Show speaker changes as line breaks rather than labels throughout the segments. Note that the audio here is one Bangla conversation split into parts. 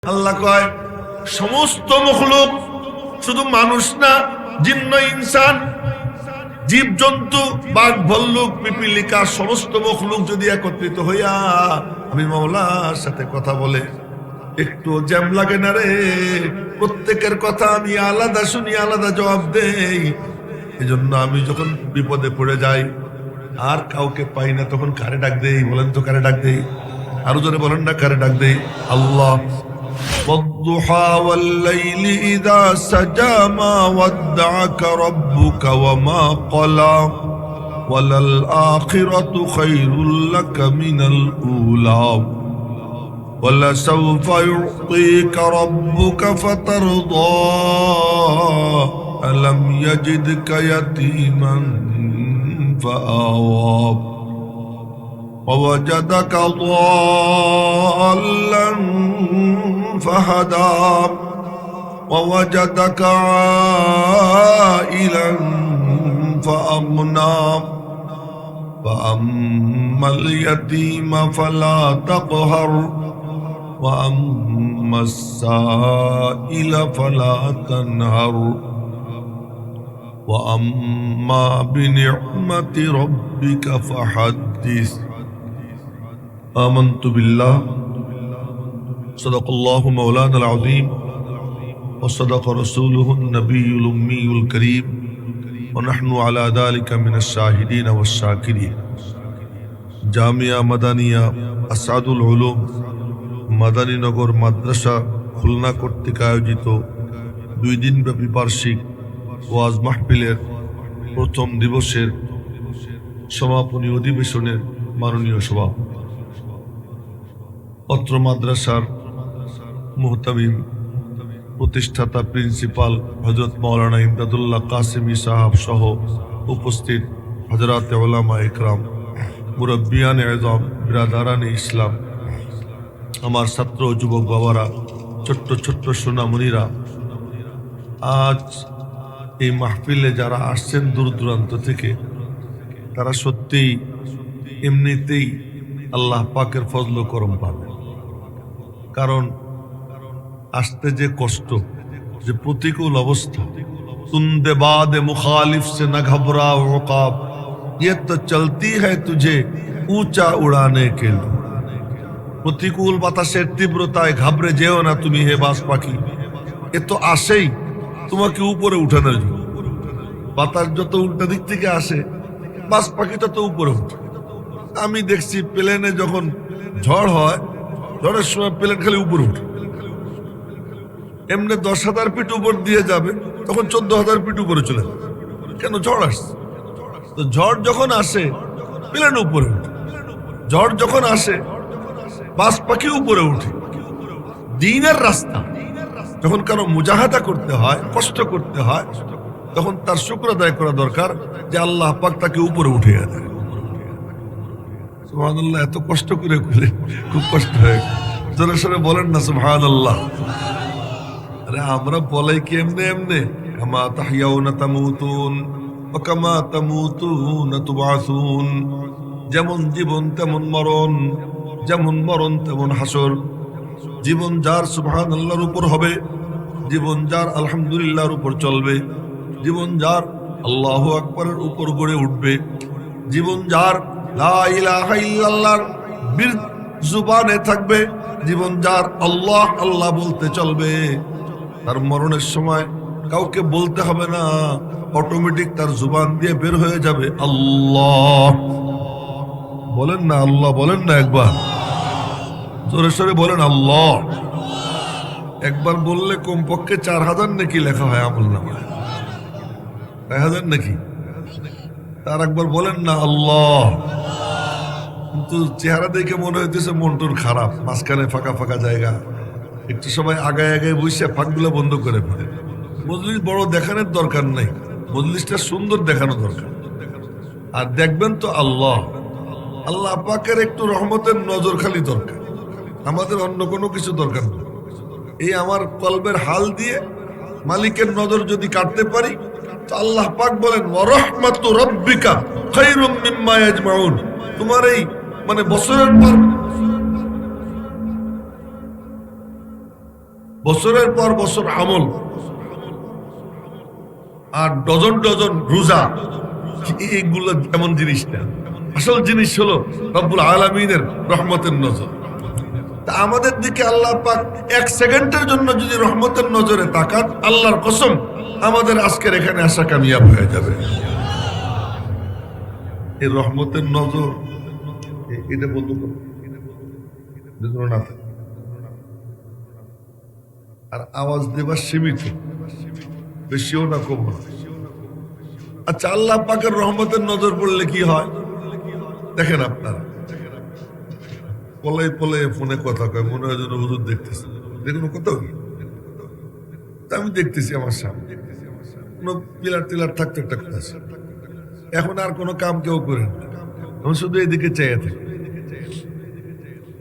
আল্লাহ কয় সমস্ত মখলুক, শুধু মানুষ না, জিন্ন ইনসান, জীবজন্তু, বাঘ ভাল্লুক, পিপিলিকা, সমস্ত মখলুক যদি একত্রিত হইয়া আমি মাওলার সাথে কথা বলে, একটু জ্যাম লাগে না রে? প্রত্যেকের কথা আমি আলাদা শুনি, আলাদা জবাব দেই। এজন্য আমি যখন বিপদে পড়ে যাই আর কাউকে পাই না, তখন কারে ডাক দেই বলেন তো? কারে ডাক দেই? আরো জোরে বলেন না, কারে ডাক দেই? আল্লাহ। والضحى والليل إذا سجى ما ودعك ربك وما قلى وللآخرة خير لك من الأولى ولسوف يعطيك ربك فترضى ألم يجدك يتيما فآوى ووجدك ضالا فهدى ووجدك عائلا فأغنى فأما اليتيم فلا تقهر وأما السائل فلا تنهر وأما بنعمة ربك فحدث آمنت بالله صدق الله مولانا العظيم وصدق رسوله النبي الأمي الكريم ونحن على ذلك من الشاهدين والشاكرين জামিয়া মাদানিয়া আসাদুল উলুম মাদানীনগর মাদ্রাসা খুলনা কর্তৃক আয়োজিত 2 দিনব্যাপী বার্ষিক ওয়াজ মাহফিলের প্রথম দিবসের সমাপনী অধিবেশনের মাননীয় সভাপতি, অত্র মাদ্রাসার মুহতামিম, প্রতিষ্ঠাতা প্রিন্সিপাল হযরত মাওলানা ইমদাদুল্লাহ কাসেমি সাহেব সহ উপস্থিত হযরতে উলামা ইকরাম, মুরব্বিয়ানে আযম, বিরাদারানে ইসলাম, আমার ছাত্র ও যুবক বাবারা, ছোট্ট ছোট্ট সোনামণিরা, আজ এই মাহফিলে যারা আসছেন দূর দূরান্ত থেকে, তারা সত্যিই এমনিতেই আল্লাহ পাকের ফজল ও করম পাবে। কারণ আসতে যে কষ্ট, যে প্রতিকূল অবস্থা, তুন্দে বাদে মুখালিফ সে না ঘবরা ওকাব, ये तो चलती है तुझे ऊंचा उड़ाने के लिए। প্রতিকূল বাতাসের তীব্রতায় ঘাবড়ে যেও না তুমি হে বাস পাখি, এ তো আসেই তোমাকে উপরে উঠানোর জন্য। বাতাস যত উল্টা দিক থেকে আসে, বাস পাখি তত উপরে উঠে। আমি দেখছি প্লেনে যখন ঝড় হয়, ঝড়ের সময় প্লেন খালি উপরে উঠে। এমনি 10,000 ফিট উপর দিয়ে যাবে, তখন 14,000 ফিট উপরে চলে যাবে। কেন? ঝড় আসছে। তো ঝড় যখন আসে প্লেন উপরে উঠে, ঝড় যখন আসে বাস পাখি উপরে উঠে। দ্বীনের রাস্তা যখন কারো মুজাহাদা করতে হয়, কষ্ট করতে হয়, তখন তার শুকর আদায় করা দরকার যে আল্লাহ পাক তাকে উপরে উঠে দেয়। সুবহানাল্লাহ। এত কষ্ট করে খুব কষ্ট হয়। জোরে সোরে বলেন না সুবহানাল্লাহ। আরে আমরা বলাই কি এমনে এমনে, কামা তাহইয়াউনা তামুতুন ওয়া কামা তামুতুনা তুবআসুন। যেমন জীবন তেমন মরণ, যেমন মরণ তেমন হাসর। জীবন যার সুবহানাল্লাহর উপর হবে, জীবন যার আলহামদুলিল্লাহর উপর চলবে, জীবন যার আল্লাহু আকবারের উপর গড়ে উঠবে, জীবন যার লা ইলাহা ইল্লাল্লাহর বীর জুবানে থাকবে, জীবন যার আল্লাহ আল্লাহ বলতে চলবে, তার মরণের সময় কাউকে বলতে হবে না, অটোমেটিক তার জুবান দিয়ে বের হয়ে যাবে আল্লাহ। বলেন না আল্লাহ, বলেন না একবার জোরে সোরে বলেন আল্লাহ। একবার বললে কমপক্ষে 4,000 নাকি লেখা হয় আমল নামায়। 1,000 নাকি? তার একবার বলেন না আল্লাহ। কিন্তু চেহারা দেখে মনে হইতেছে মনটুর খারাপ, মাঝখানে ফাঁকা ফাঁকা জায়গা, একটু সবাই আগায় আগায় বসে ফাঁকগুলো বন্ধ করে ফেলে। মজলিস বড় দেখানোর দরকার নেই, মজলিসটা সুন্দর দেখানো দরকার। আর দেখবেন তো আল্লাহ আল্লাহ পাকের একটু রহমতের নজর খালি দরকার, আমাদের অন্য কোনো কিছু দরকার নেই। এই আমার কলবের হাল দিয়ে মালিকের নজর যদি কাটতে পারি, তো আল্লাহ পাক বলেন ওয়া রাহমাতু রাব্বিকা খায়রুম মিম্মা ইয়াজমাউন। তোমার এই বছরের পর বছরের পর বছর আমল, আর ডজন ডজন রোজা, এইগুলো এমন জিনিস না। আসল জিনিস হলো রব্বুল আলামিনের রহমতের নজর। তা আমাদের দিকে আল্লাহ পাক এক সেকেন্ডের জন্য যদি রহমতের নজরে তাকান, আল্লাহর কসম আমাদের আজকের এখানে আসা কামিয়াব হয়ে যাবে। এই রহমতের নজর এটা বলতে না থাকে, আর আওয়াজ দেবার সীমিত, বেশিও না কম না। আচ্ছা, আল্লাহ পাকের রহমতের নজর পড়লে কি হয় দেখেন আপনারা, পলাই পলাই ফোনে কথা কয়, মনে হয় যেন হুজুর দেখতেছে। দেখুন কোথাও আমি দেখতেছি আমার সামনে কোনো পিলার টিলার থাকতে একটা কথা আছে। এখন আর কোনো কাম কেউ করেন না, আমি শুধু এদিকে চাইয়া থাকি।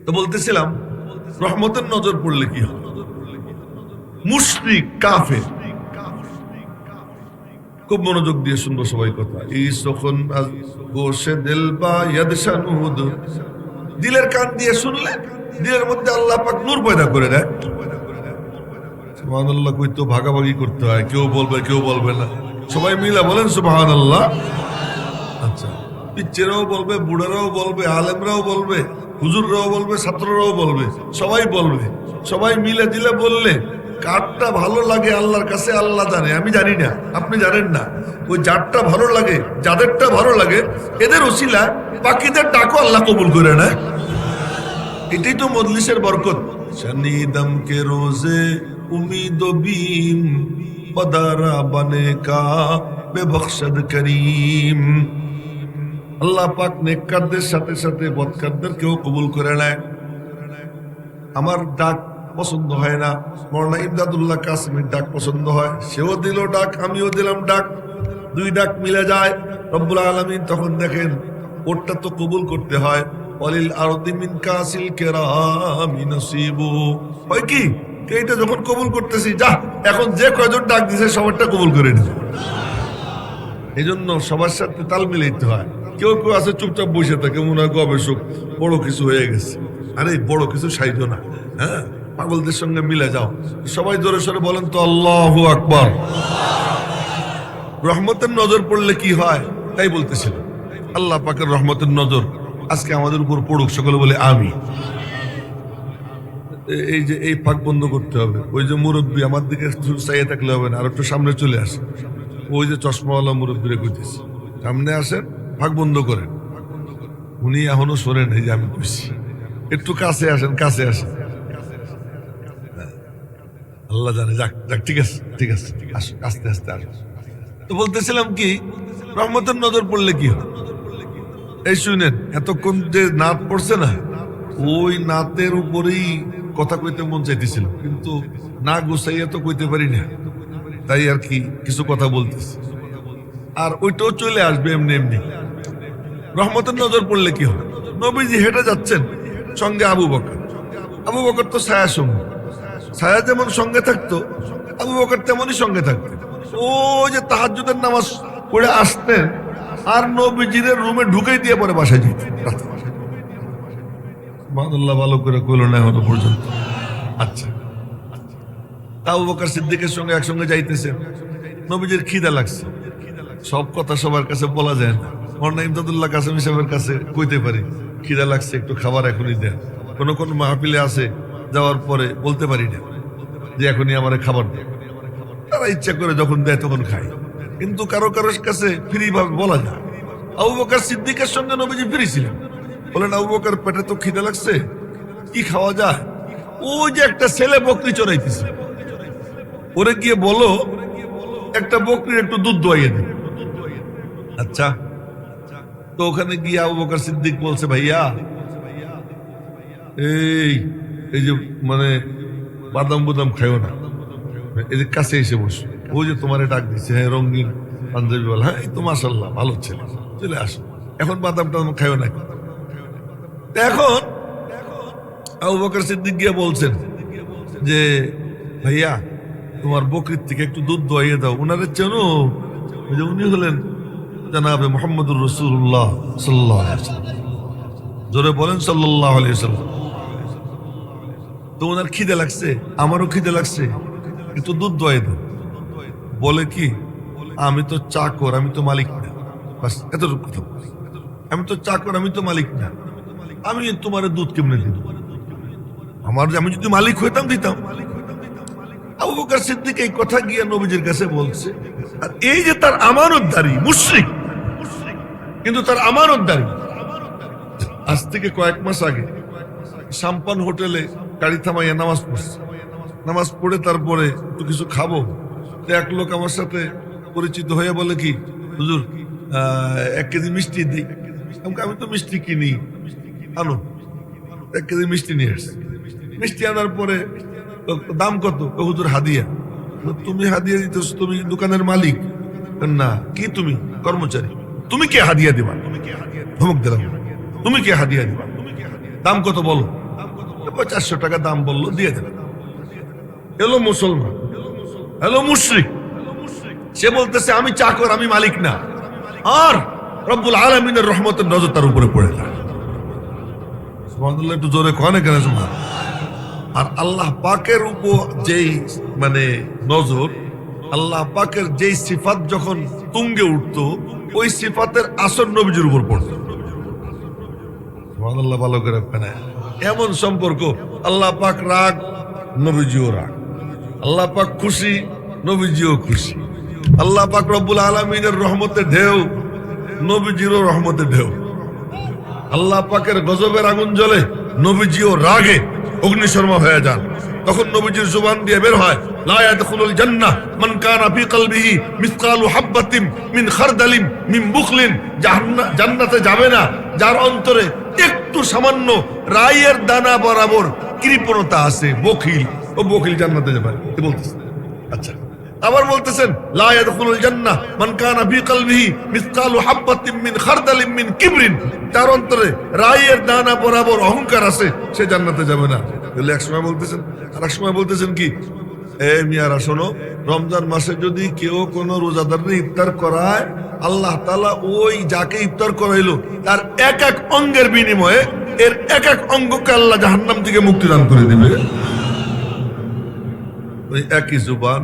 তো বলতেছিলাম রহমতের নজর পড়লে কি হয়। মুশরিক কাফের খুব মনোযোগ দিয়ে শুনবো সবাই কথা। দিলের কান দিয়ে শুনলে দিলের মধ্যে আল্লাহ পাক নূর পয়দা করে দেয়। সুবহানাল্লাহ কই তো ভাগাভাগি করতে হয়, কেউ বলবে কেউ বলবে না, সবাই মিলে বলেন সুবহানাল্লাহ। আচ্ছা, পিচ্ছেরাও বলবে, বুড়ারাও বলবে, আলেমরাও বলবে, হুজুররাও বলবে, ছাত্ররাও বলবে, সবাই বলবে। সবাই মিলে দিলে বললে কারটা ভালো লাগে আল্লাহর কাছে আল্লাহ জানে, আমি জানি না, আপনি জানেন না। ওই যারটা ভালো লাগে, যাদেরটা ভালো লাগে, এদের ওসিলা বাকিদের ডাকও আল্লাহ কবুল করে না। এটাই তো মজলিসের বরকত। শনিদম কে রোজে উম্মীদ বিম পদারা বনে কা বেবখশদ করিম। আল্লাহ পাক নেককারদের সাথে সাথে বদকারদেরকেও কবুল করে নেয়। আমার ডাক পছন্দ হয় না, মওলানা ইমদাদুল্লাহ কাসিমের ডাক পছন্দ হয়, সেও দিল ডাক, আমিও দিলাম ডাক, দুই ডাক মিলে যায়। রব্বুল আলামিন তখন দেখেন ওরটা তো কবুল করতে হয়। ওয়ালিল আরদি মিন কাসিল কিরামি নসিবু। হয় কি এইটা যখন কবুল করতেছি, যা এখন যে কয়জন ডাক দিছে সবারটা কবুল করে নিছে। এই জন্য সবার সাথে তাল মিলাইতে হয়। কেউ কেউ আছে চুপচাপ বসে থাকে, মনে হয় গবেষক, বড় কিছু হয়ে গেছে। আরে বড় কিছু সাইজো না, হ্যাঁ, পাগলদের সঙ্গে মিলে যাও। সবাই জোরে সরে বলেন তো আল্লাহু আকবার। রহমতের নজর পড়লে কি হয় তাই বলতেছিল। আল্লাহ পাকের রহমতের নজর আজকে আমাদের উপর পড়ুক, সকলে বলে আমি। এই যে এই পাক বন্ধ করতে হবে। ওই যে মুরব্বী আমার দিকে চাইয়ে থাকলে হবে না, আর একটু সামনে চলে আসে। ওই যে চশমাওয়ালা মুরব্বীরে কইতেছি, সামনে আসেন, ফাঁক বন্ধ করেন। উনি এখনো শোনেন, এই যে আমি কইছি, একটু কাছে আসেন, কাছে আসেন। আল্লাহ জানে, যাক যাক, ঠিক আছে ঠিক আছে, আস্তে আস্তে আসুন। তো বলতেছিলাম কি, রহমতের নজর পড়লে কি হয়। এই শুনেন, এতক্ষণ যে নাত পড়ছে না, ওই নাতের উপরেই কথা কইতে মন চাইতেছিল, কিন্তু না গুছাইয়া তো কইতে পারি না, তাই আর কি কিছু কথা বলতেছি। আর ওইটাও চলে আসবে এমনি এমনি। রহমতের নজর পড়লে কি হয়। নবীজি হেঁটে যাচ্ছেন, সঙ্গে আবু বকর। আবু বকর তো ছায়া সঙ্গে, ছায়া যেমন সঙ্গে থাকতো, আবু বকর তেমনই সঙ্গে থাকতো। ও যে তাহাজ্জুদের নামাজ পড়ে আসতেন, আর নবীজির রুমে ঢুকেই দিয়ে পরে বাসায় যেত। সুবহানাল্লাহ, ভালো করে কইল না এখনো পর্যন্ত। আচ্ছা, আবু বকর সিদ্দিকের সঙ্গে একসঙ্গে যাইতেছেন। নবীজির খিদা লাগছে, সব কথা সবার কাছে বলা যায় না। মওলানা ইমদাদুল্লাহ কাসেম সাহেবের কাছে কইতে পারি, খিদা লাগছে, একটু খাবার এখনই দেন। কোন কোন মাহফিলে আছে, যাওয়ার পরে বলতে পারি না যে এখনই আমার খাবার দেয়। তারা ইচ্ছা করে যখন দেয় তখন খায়, কিন্তু কারো কারোর কাছে ফ্রি ভাবে বলা যায়। আবু বকর সিদ্দিকের সঙ্গে নবীজি ফ্রি ছিলেন। বলেন, আবু বকর পেটে তো খিদা লাগছে, কি খাওয়া যায়? ওই যে একটা ছেলে বকরি চড়াইতেছে, ওরে গিয়ে বলো একটা বকরির একটু দুধ দোয়াইয়ে দিন। আচ্ছা, তো ওখানে গিয়ে আবু বকর সিদ্দিক বলছে, ভাইয়া এই যে মানে বাদাম বুদাম খাইও না, এদের কাছে এসে বসো। ওই যে তোমার ডাক দিচ্ছে, হ্যাঁ, রঙিন পাঞ্জাবি বল, হ্যাঁ, এই তো মাশাআল্লাহ ভালো ছেলে, চলে আসো, এখন বাদাম টাদাম খাইও না। এখন আবু বকর সিদ্দিক গিয়ে বলছেন যে, ভাইয়া তোমার বকরির থেকে একটু দুধ দোয়াইয়ে দাও। উনারে চেনো? উনি হলেন জনাবে মুহাম্মদুর রাসূলুল্লাহ সাল্লাল্লাহু আলাইহি ওয়াসাল্লাম। জোরে বলেন সাল্লাল্লাহু আলাইহি ওয়াসাল্লাম। তো ওনার খিদে লাগছে, আমারও খিদে লাগছে, একটু দুধ দোয়াই দেন। বলে কি, আমি তো চাকর, আমি তো মালিক না। বাস এতটুকু কথা। আমি তো চাকর, আমি তো মালিক না, আমি তোমার দুধ কেমনে দিব? আমি যদি মালিক হইতাম দিতাম। আবু বকর সিদ্দিক এই কথা গিয়ে নবীজির কাছে বলছে। আর এই যে তার আমানতদারি মুশরিক, কিন্তু তার আমানতদারি। আজ থেকে কয়েক মাস আগে সাম্পান হোটেলে গাড়ি থামাইয়া নামাজ পড়ছে। নামাজ পড়ে তারপরে একটু কিছু খাবো, তো এক লোক আমার সাথে পরিচিত হয়ে বলে কি, হুজুর 1 কেজি মিষ্টি দিই। আমি তো মিষ্টি কিনি, আনো। 1 কেজি মিষ্টি নিয়ে আসছে। মিষ্টি আনার পরে দাম কত? হুজুর হাদিয়া। তুমি হাদিয়া দিতেছ? তুমি দোকানের মালিক না, কি তুমি কর্মচারী? তুমি কে হাদিয়া দিবা? ধমক দিলাম, তুমি কে হাদিয়া দিবা? দাম কত বলো? 400 টাকা দাম বললো, দিয়ে দেবে। এলো মুসলমান, এলো মুশরিক। সে বলতেছে আমি চাকর, আমি মালিক না। আর রব্বুল আলামিনের রহমতের নজর তার উপরে পড়ে যায়। সুবহানাল্লাহ, একটু জোরে কয় না কেন? সুবহান। আর আল্লাহ পাকের উপর যেই নজর, আল্লাহ পাকের যেই সিফাত যখন তুঙ্গে উঠতো, ওই সিফাতের আসর নবীজির উপর পড়তো। সুবহানাল্লাহ, ভালো করে রাখবেন। এমন সম্পর্ক, আল্লাহ পাক রাগ, নবীজিও রাগ। আল্লাহ পাক খুশি, নবীজিও খুশি। আল্লাহ পাক রব্বুল আলামিনের রহমতে ঢেউ, নবীজিরও রহমতে ঢেউ। আল্লাহ পাকের গজবের আগুন জ্বলে, নবীজিও রাগে অগ্নিশর্মা হয়ে যান। তখন নবীজির জুবান দিয়ে বের হয়, লা ইয়াদখুলুল জান্নাহ মান কানা ফি কলবিহি মিসকালু হাববাতিন মিন খারদালিন মিন বুখলিন। জান্নাতে যাবে না যার অন্তরে একটু সামান্য রাইয়ের দানা বরাবর কৃপণতা আছে, বখিল। ও বখিল জান্নাতে যাবে কি বলতেছে? আচ্ছা, আবার বলতেছেন লা ইয়াদখুলুল জান্নাহ মান কানা ফি কলবিহি মিসকালু হাববাতিন মিন খারদালিন মিন কিবরিন। তার অন্তরে রাইয়ের দানা বরাবর অহংকার আছে, সে জান্নাতে যাবে না। বলে এক সময় বলতেছেন, আর এক সময় বলতেছেন কি, মিয়ারা শোনো, রমজান মাসে যদি কেউ কোনো রোজাদারকে ইফতার করায়, আল্লাহ তাআলা ওই যাকে ইফতার করাইলো তার এক এক অঙ্গের বিনিময়ে এর এক এক অঙ্গকে আল্লাহ জাহান্নাম থেকে মুক্তি দান করে দিবে। ওই একই জুবান।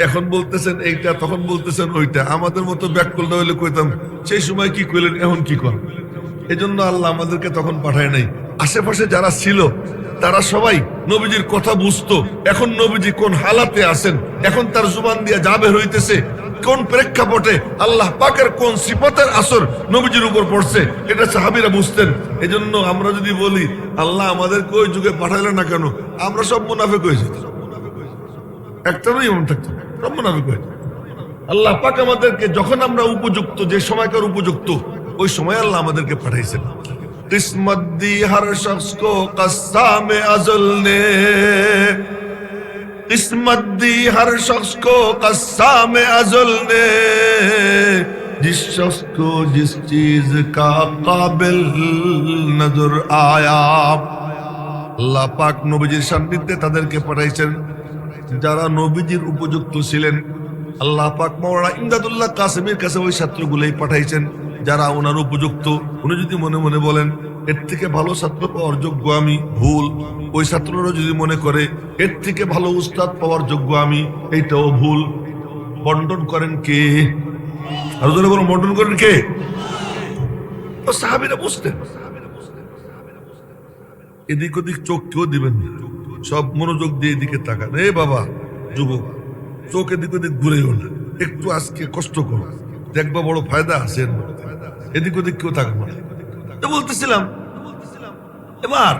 এখন বলতেছেন এইটা, তখন বলতেছেন ওইটা। আমাদের মতো ব্যাককল না হইলে কইতাম সেই সময় কি কইলেন, এখন কি কর। এই জন্য আল্লাহ আমাদেরকে তখন পাঠায় নাই। আশেপাশে যারা ছিল তারা সবাই নবীজির কথা বুঝতো। এখন নবীজি কোন হালাতে আছেন, এখন তার জুবান দিয়ে যা বের হইতেছে, কোন প্রেক্ষাপটে আল্লাহ পাকের কোন সিফাতের আসর নবীজির উপর পড়ছে, এটা সাহাবীরা বুঝতেন। এজন্য আমরা যদি বলি আল্লাহ আমাদেরকে ওই যুগে পাঠাইলেন না কেন, আমরা সব মুনাফিক হয়ে যেত। একটা নয় এমন থাকতো, সব মুনাফিক হয়ে যেত। আল্লাহ পাক আমাদেরকে যখন আমরা উপযুক্ত, যে সময়কার উপযুক্ত, ওই সময় আল্লাহ আমাদেরকে পাঠাইছেন। किस्मत दी हर शख्स को कस्साम अज़ल ने, किस्मत दी हर शख्स को कस्साम अज़ल ने, जिस शख्स को जिस चीज का काबिल नजर आया। আল্লাহ পাক নবীজির সান্নিধ্যে তাদেরকে পাঠাইছেন যারা নবীজির উপযুক্ত ছিলেন। আল্লাহ পাক মাওলানা ইমদাদুল্লাহ কাসেমের কাছে ওই ছাত্রগুলোই পাঠাইছেন যারা ওনার উপযুক্ত। উনি যদি মনে মনে বলেন এর থেকে ভালো ছাত্র পাওয়ার যোগ্য আমি, ভুল। ওই ছাত্ররা যদি মনে করে এর থেকে ভালো উস্তাদ পাওয়ার যোগ্য আমি, এইটাও ভুল। বন্টন করেন কে? আর যদি বলো বন্টন করেন কে? তো সাহাবীরা বুঝতেন। এদিক ওদিক চোখ কেউ দিবেন না, সব মনোযোগ দিয়ে এদিকে তাকান। এ বাবা যুবক, চোখ এদিক ওদিক ঘুরেও না, একটু আজকে কষ্ট করো, দেখবা বড় ফায়দা আছে। এদিক ওদিক কেউ থাকবো না। তো বলতেছিলাম এবার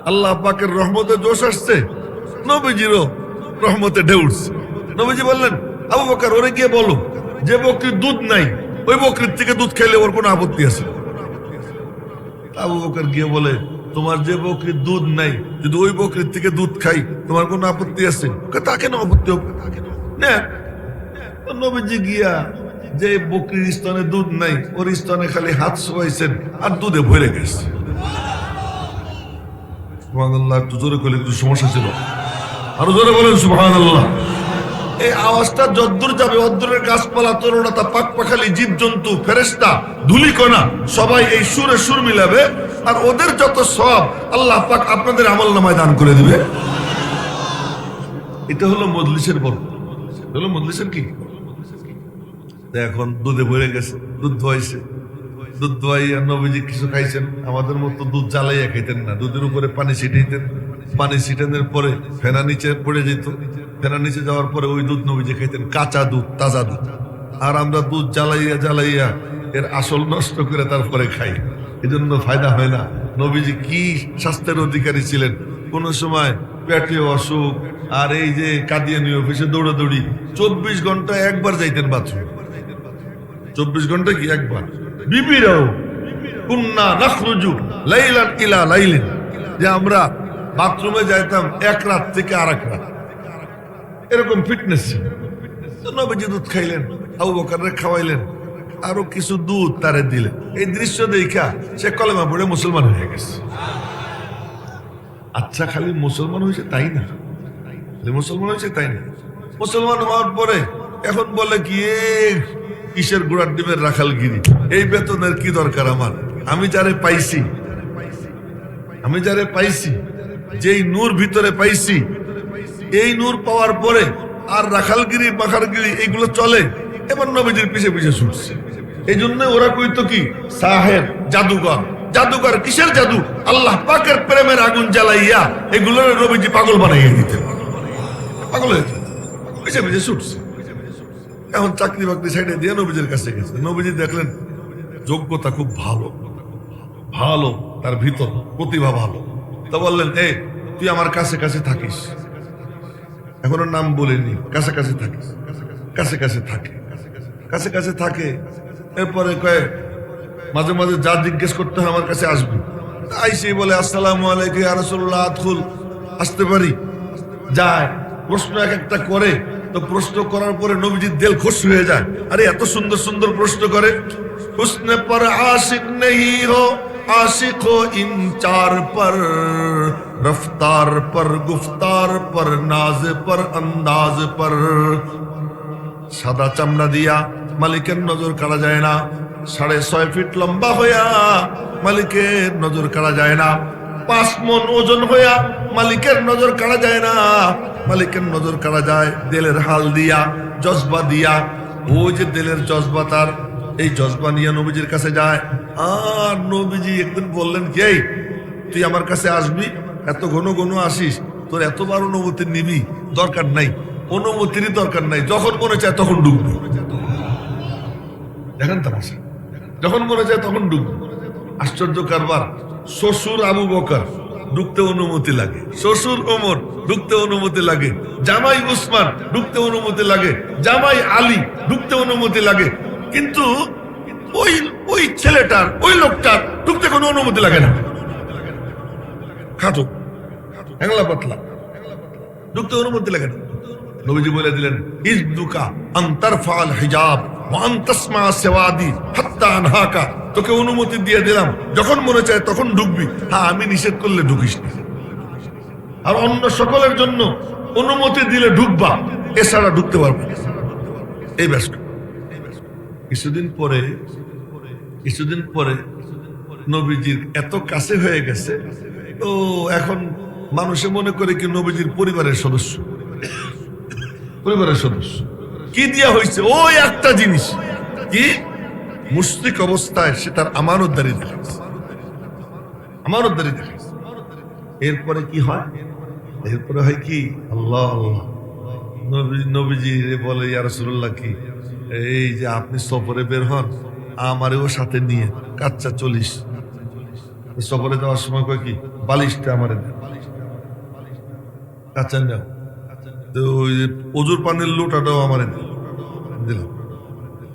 আল্লাহ পাকের রহমতে জোশ আসছে, নবীজিরও রহমতে ঢেউ উঠছে। নবীজি বললেন, আবু বকর ওরে গিয়ে বলো যে বকরির দুধ নাই, ওই বকরির থেকে দুধ খাইলে ওর কোনো আপত্তি আছে? আবু বকর গিয়ে বলে, তোমার যে বকরির দুধ নাই, যদি ওই বকরির থেকে দুধ খাই তোমার কোনো আপত্তি আছে? তা কেন আপত্তি হবে না? নবীজি গিয়া যে বকরির স্তনে দুধ নাই, ওর স্তনে খালি হাত শোয়াইছেন আর দুধে ভরে গেছে। সুবহানাল্লাহ, একটু জোরে করলে কিছু সমস্যা ছিল, আরো জোরে বলেন সুবহানাল্লাহ। এই আওয়াজটা যদ্দূর যাবে অদ্দূরের গাছপালা তরুণতা পাক পাখালি জীবজন্তু ফেরেশতা ধূলিকণা সবাই এই সুরে সুর মিলাবে, আর ওদের যত সব আল্লাহ পাক আপনাদের আমলনামায় দান করে দিবে। এটা হলো মজলিসের বরকত, হলো মজলিসের কি। এখন দুধে ভরে গেছে, দুধ ধোয়াইছে, দুধ ধোয়াইয়া নবীজি কিছু খাইছেন। আমাদের মতো দুধ জ্বালাইয়া খাইতেন না, দুধের উপরে পানি ছিটাইতেন, পানি ছিটানোর পরে ফেনা নিচে পড়ে যেত, ফেনা নিচে যাওয়ার পরে ওই দুধ নবীজি খাইতেন, কাঁচা দুধ, তাজা দুধ। আর আমরা দুধ জ্বালাইয়া জ্বালাইয়া এর আসল নষ্ট করে তারপরে খাই, এজন্য ফায়দা হয় না। নবীজি কি স্বাস্থ্যের অধিকারী ছিলেন, কোন সময় পেটে অসুখ, আর এই যে কাদিয়ানী অফিসে দৌড়াদৌড়ি, 24 ঘন্টা একবার যাইতেন বাথরুম, 24 ঘন্টা কি একবার। বিবিরাও কুন্না নাখরুজু লাইলান ইলা লাইলিন, যে আমরা বাথরুমে যাইতাম এক রাত থেকে আরেক রাত, এরকম ফিটনেস ছিল। নবীজি দুধ খাইলেন, আবু বকররে খাওয়াইলেন, আরো কিছু দুধ তারে দিলেন। এই দৃশ্য দেখা সে কলেমা পড়ে মুসলমান হয়ে গেছে। আচ্ছা, খালি মুসলমান হয়েছে তাই না, মুসলমান হয়েছে তাই না, মুসলমান হওয়ার পরে এখন বলে কি কিসের গোড়ার ডিমের রাখালগিরি, এই বেতনের কি দরকার আমার, আমি যারে পাইছি, আমি যারে পাইছি, যেই নূর ভিতরে পাইছি, এই নূর পাওয়ার পরে আর রাখালগিরি বাখারগিরি এইগুলো চলে। এবার নবীজির পিছে পিছে ছুটছে। এই জন্য ওরা কইতো কি সাহেব জাদুঘর, জাদুঘর কিসের জাদু, আল্লাহ পাকের প্রেমের আগুন জ্বালাইয়া এগুলোর নবীজি পাগল বানাইয়া দিতেন, পাগল হয়ে যেত, পিছে পিছে ছুটছে। এখন চাকরি বাকরি সাইডে দিয়ে নবীজির কাছে গেছে। নবীজি দেখলেন যোগ্যতা খুব ভালো, ভালো তার ভিতর প্রতিভা ভালো। তা বললেন, তুই আমার কাছে কাছে থাকিস, এখনো নাম বলিনি, কাছে কাছে থাকিস, কাছে কাছে থাকে, কাছে কাছে থাকে। এরপরে কয়ে মাঝে মাঝে যা জিজ্ঞেস করতে হয় আমার কাছে আসবি। আইসি বলে আসসালামু আলাইকুম ইয়া রাসূলুল্লাহ, আদখুল, আসতে পারি। যায়, প্রশ্ন এক একটা করে, তো প্রশ্ন করার পরে নবীজির দিল খুশ হয়ে যায়। আরে এত সুন্দর সুন্দর প্রশ্ন করে। হুসনে পর আশিক নেহি হো, आशिक हो इन चार पर, रफ्तार पर, गुफ्तार पर, नाज पर, अंदाज पर। সাদা চামড়া দিয়া মালিকের নজর কাড়া যায় না, 6.5 ফিট লম্বা হইয়া মালিকের নজর কাড়া যায় না, 5 মণ ওজন হইয়া মালিকের নজর কাড়া যায় না। মালিকের নজর কাড়া যায় দিলের হাল দিয়া, জজবা দিয়া। ওই যে দিলের জজবা, তার এই জজবা নিয়ে নবীজির কাছে যায়। আর নবীজি একদিন বললেন, কে তুই আমার কাছে আসবি, এত ঘন ঘন আসিস, তোর এতবার অনুমতি নিবি দরকার নাই, অনুমতিরই দরকার নাই, যখন মনে চায় তখন ঢুকবি। দেখেন তামাশা, যখন মনে চায় তখন ঢুকবি। আশ্চর্য কারবার। শ্বশুর আবু বকর ঢুকতে অনুমতি লাগে, শ্বশুর ওমর ঢুকতে অনুমতি লাগে, জামাই উসমান ঢুকতে অনুমতি লাগে, জামাই আলী ঢুকতে অনুমতি লাগে, কিন্তু ওই ছেলেটার, ওই লোকটার ঢুকতে কোনো অনুমতি লাগে না। খাটো হ্যাংলা পাতলা, ঢুকতে অনুমতি লাগে না। নবীজি বলে দিলেন, ইজদুকা আন তারফাল হিজাব ওয়া আন তাসমা সাওয়াদি হাত্তা আনহাকা, তোকে অনুমতি দিয়ে দিলাম, যখন মনে চায় তখন ঢুকবি, হ্যাঁ আমি নিষেধ করলে ঢুকিস না। আর অন্য সকলের জন্য অনুমতি দিলে ঢুকবা, এছাড়া ঢুকতে পারবে না। এই ব্যস্ত। কিছুদিন পরে নবীজির এত কাছে হয়ে গেছে, তো এখন মানুষে মনে করে কি নবীজির পরিবারের সদস্য, পরিবারের সদস্য। কি দিয়া হয়েছে? ওই একটা জিনিস, কি মুশরিক অবস্থায় সে তার আমানতদারি দেখাচ্ছে, আমানতদারি দেখাচ্ছে। এরপরে কি হয়? এরপরে হয় কি, আল্লাহ আল্লাহ, নবীজি বলে, ইয়া রাসূলুল্লাহ, কি এই যে আপনি সফরে বের হন, আমারেও সাথে নিয়ে কাচ্চা 40, সফরে যাওয়ার সময় কয় কি, বালিশটা আমারে দেন, কাচ্চা দাও, তো ওই অজুর পানির লোটাটাও আমারে দিলাম।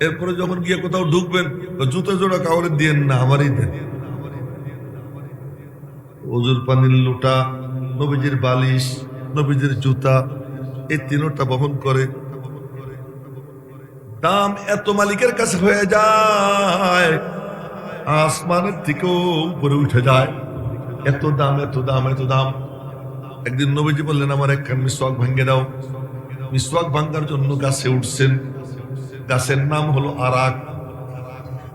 এরপরে যখন গিয়ে কোথাও ঢুকবেন, জুতো জোড়া কাউরে দিয়েন না, আমারই দেন। অজুর পানির লোটা, নবীজির বালিশ, নবীজির জুতা, এই তিনটা বহন করে। দাম এত মালিকের কাছে হয়ে যায়, আসমানের থেকেও উপরে উঠে যায়। এত দাম, এত দাম, এত দাম। একদিন নবীজি বললেন, আমার একখান মিসওয়াক ভেঙে দাও। মিসওয়াক ভাঙার জন্য গাছে উঠছেন। গাছের নাম হলো আরাক।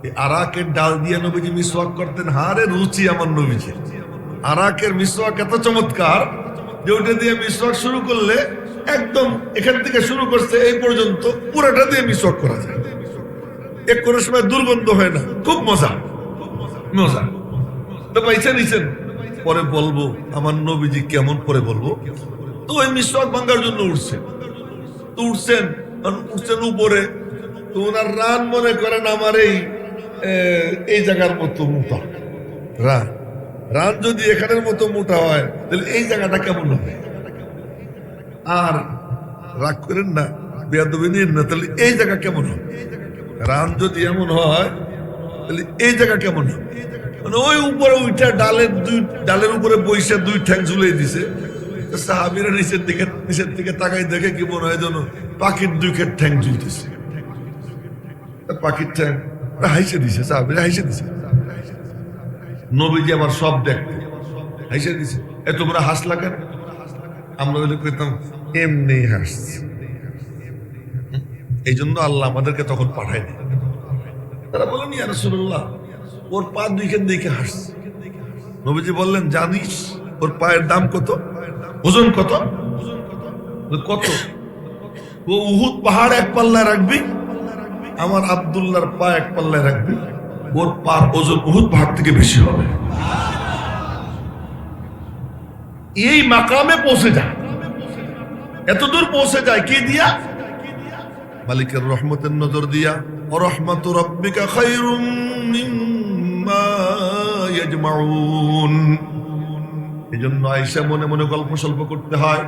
এই আরাকের ডাল দিয়ে নবীজি মিসওয়াক করতেন। হারে রুচি আমার নবীজি। আরাকের মিসওয়াক এত চমৎকার যে ওটা দিয়ে মিসওয়াক শুরু করলে একদম এখান থেকে শুরু করছে এই পর্যন্ত পুরোটা দিয়ে মিসওয়াক করা যায়। এক কোনো সময় দুর্গন্ধ হয় না, খুব মজা মজা। তো পয়সা নিছেন, পরে বলবো আমার নবীজি কেমন, পরে বলবো। তো ওই মিসওয়াক ভাঙার জন্য উঠছেন। তো উঠছেন উপরে। তো ওনার রান মনে করেন আমার এই জায়গার মতো মোটা রান। রান যদি এখানের মতো মোটা হয় তাহলে এই জায়গাটা কেমন হবে? আর রাগ করেন না, বেয়াদবি নিন না, তাহলে এই জায়গা কেমন হবে? রান যদি এমন হয় তাহলে এই জায়গা কেমন হবে? মানে ওই উপরে উঠা ডালের উপরে বৈশা দুই ঠ্যাং ঝুলিয়ে দিছে। সাহাবীরা নিচের দিকে তাকাই দেখে কি মনে হয় যেন পাখির দুই ঠ্যাং ঝুলতেছে। পাখির ঠ্যাং হাইসে দিছে, সাহাবীরা হাইসে দিছে। নবীজি আবার সব দেখতে হাইসে দিছে। তোমরা হাসলা কেন? আমরা বলে কইতাম এমনি হাসছি। এই জন্য আল্লাহ আমাদেরকে তখন পাঠায়নি। তারা বলেন ইয়া রাসূলুল্লাহ, ওর পা দুইখান দিকে হাসছে। নবীজি বললেন, জানিস ওর পায়ের দাম কত, ওজন কত? কত? ও উহুদ পাহাড় এক পাল্লায় রাখবি, আমার আব্দুল্লাহর পা এক পাল্লায় রাখবি, ওর পার ওজন উহুদ পাহাড় থেকে বেশি হবে। এই মাকামে পৌঁছে যায়, এতদূর পৌঁছে যায় কি দিয়া? মালিকের রহমতের নজর দিয়া। রহমতু রাব্বিকা খায়রুম মিম্মা ইয়াজমাউন। এজন্য আয়েশা মনে মনে গল্প সল্প করতে হয়।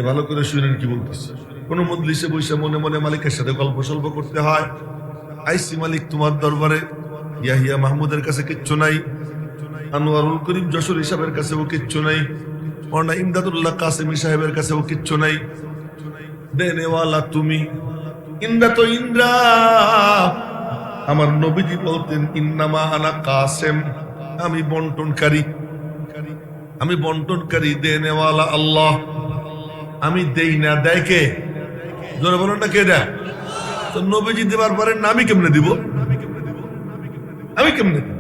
ভালো করে শুনেন কি বলতেছে। কোন মজলিসে বসে মনে মনে মালিকের সাথে গল্প সল্প করতে হয়। আইসি মালিক তোমার দরবারে, ইয়াহিয়া মাহমুদের কাছে কিচ্ছু নাই, আনোয়ারুল করিম যশোরী সাহেবের কাছেও কিচ্ছু নাই, মওলানা ইমদাদুল্লাহ কাসেমী সাহেবের কাছেও কিচ্ছু নাই। দেনেওয়ালা তুমি, ইন্দ্রা তো ইন্দ্রা। আমার নবীজি বলতেন ইন্নামা আনা কাসেম, আমি বন্টনকারী, আমি বন্টনকারী। দেনেওয়ালা আল্লাহ, আমি দেই না, দেয় কে? জোরে বলেন না, কে দেয়? তো নবীজি দেবার পারেন না, আমি কেমনে দিব? আমি কেমনে দিব?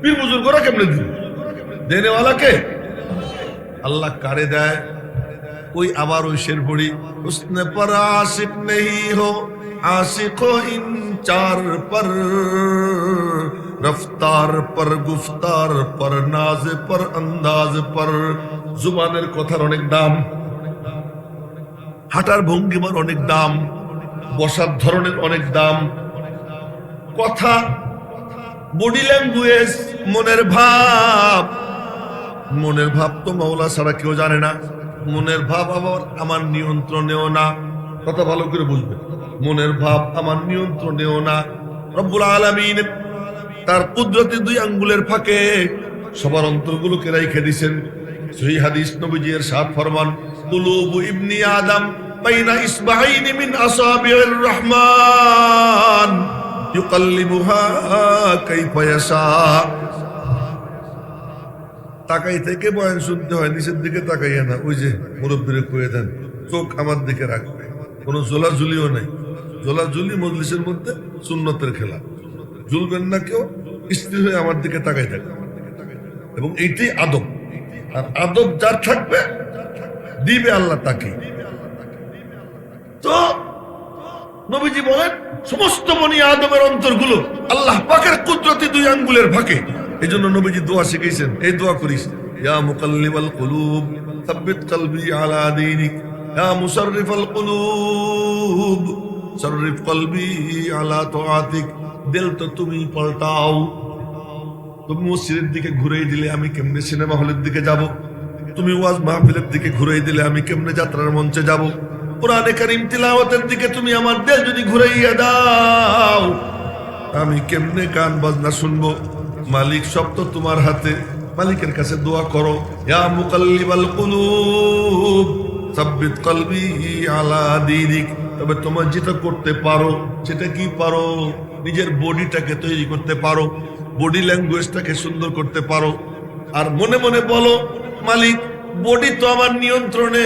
পীর বুজুর্গরা কেমনে দিব? দেনেওয়ালা কে? আল্লাহ কারে দেয়? ওই আবার ওই শের পড়ি, উসনে পর আশিক নেহি হো, आशिक हो इन चार पर, रफ्तार पर, गुफ्तार पर, नाज पर, अंदाज पर। जुबाনের কথার অনেক দাম, হাঁটার ভঙ্গিমার অনেক দাম, বসার ধরনের অনেক দাম। কথা, বডি ল্যাঙ্গুয়েজ, মনের ভাব। মনের ভাব তো মাওলা ছাড়া কেউ জানে না। মনের ভাব আবার আমার নিয়ন্ত্রণেও না। কথা ভালো করে বুঝবে, মনের ভাব আমার নিয়ন্ত্রণেও না। রব্বুল আলামিন তার কুদরতি দুই আঙ্গুলের ফাঁকে সবার অন্তরগুলোকে রাইখে দিয়েছেন। সহিহ হাদিস, নবীজি ইরশাদ ফরমান, কুলুবু ইবনি আদম বাইনা ইসবাইনি মিন আসাবির রহমান ইউকাল্লিবুহা কাইফা ইয়াশা। তাকাই থেকে বয়ান শুনতে হয়, নিচের দিকে তাকাইয়া না। ওই যে মুরব্বীরে কয়ে দেন, চোখ আমার দিকে রাখবে। কোনো জোলাজুলিও নেই। জোলাজুলি মজলিসের মধ্যে সুন্নতের খেলা। ঝুলবেন না কেউ, স্থির হয়ে আমার দিকে তাকাই থাকবে। এবং এইটাই আদব। আর আদব যার থাকবে দিবে আল্লাহ তাকে। তো নবীজি বলেন, সমস্ত বনি আদমের অন্তরগুলো আল্লাহ পাকের কুদরতি দুই আঙ্গুলের ফাঁকে। এই জন্য নবীজি দোয়া শিখাইছেন, এই দোয়া করিস, ইয়া মুকাল্লিবাল কুলুব সাব্বিত কলবি আলা দীনিক, ইয়া মুসাররিফাল কুলুব সাররিফ কলবি আলা তাআতিক। দিল তো তুমি পাল্টাও। তুমি মসজিদের দিকে ঘুরেই দিলে আমি কেমনে সিনেমা হলের দিকে যাব? তুমি ওয়াজ মাহফিলের দিকে ঘুরেই দিলে আমি কেমনে যাত্রার মঞ্চে যাব? কোরআনে কারীম তিলাওয়াতের দিকে তুমি আমার দিল যদি ঘুরাইয়া দাও, আমি কেমনে গান বাজনা শুনবো? মালিক, সব তো তোমার হাতে। মালিকের কাছে দোয়া করো, ইয়া মুকাল্লিবাল কুলুব সাব্বিত কলবি আলা দীনিক। তবে তোমার যেটা করতে পারো সেটা কি পারো? নিজের বডিটাকে তৈরি করতে পারো, বডি ল্যাঙ্গুয়েজটাকে সুন্দর করতে পারো। আর মনে মনে বলো, মালিক বডি তো আমার নিয়ন্ত্রণে,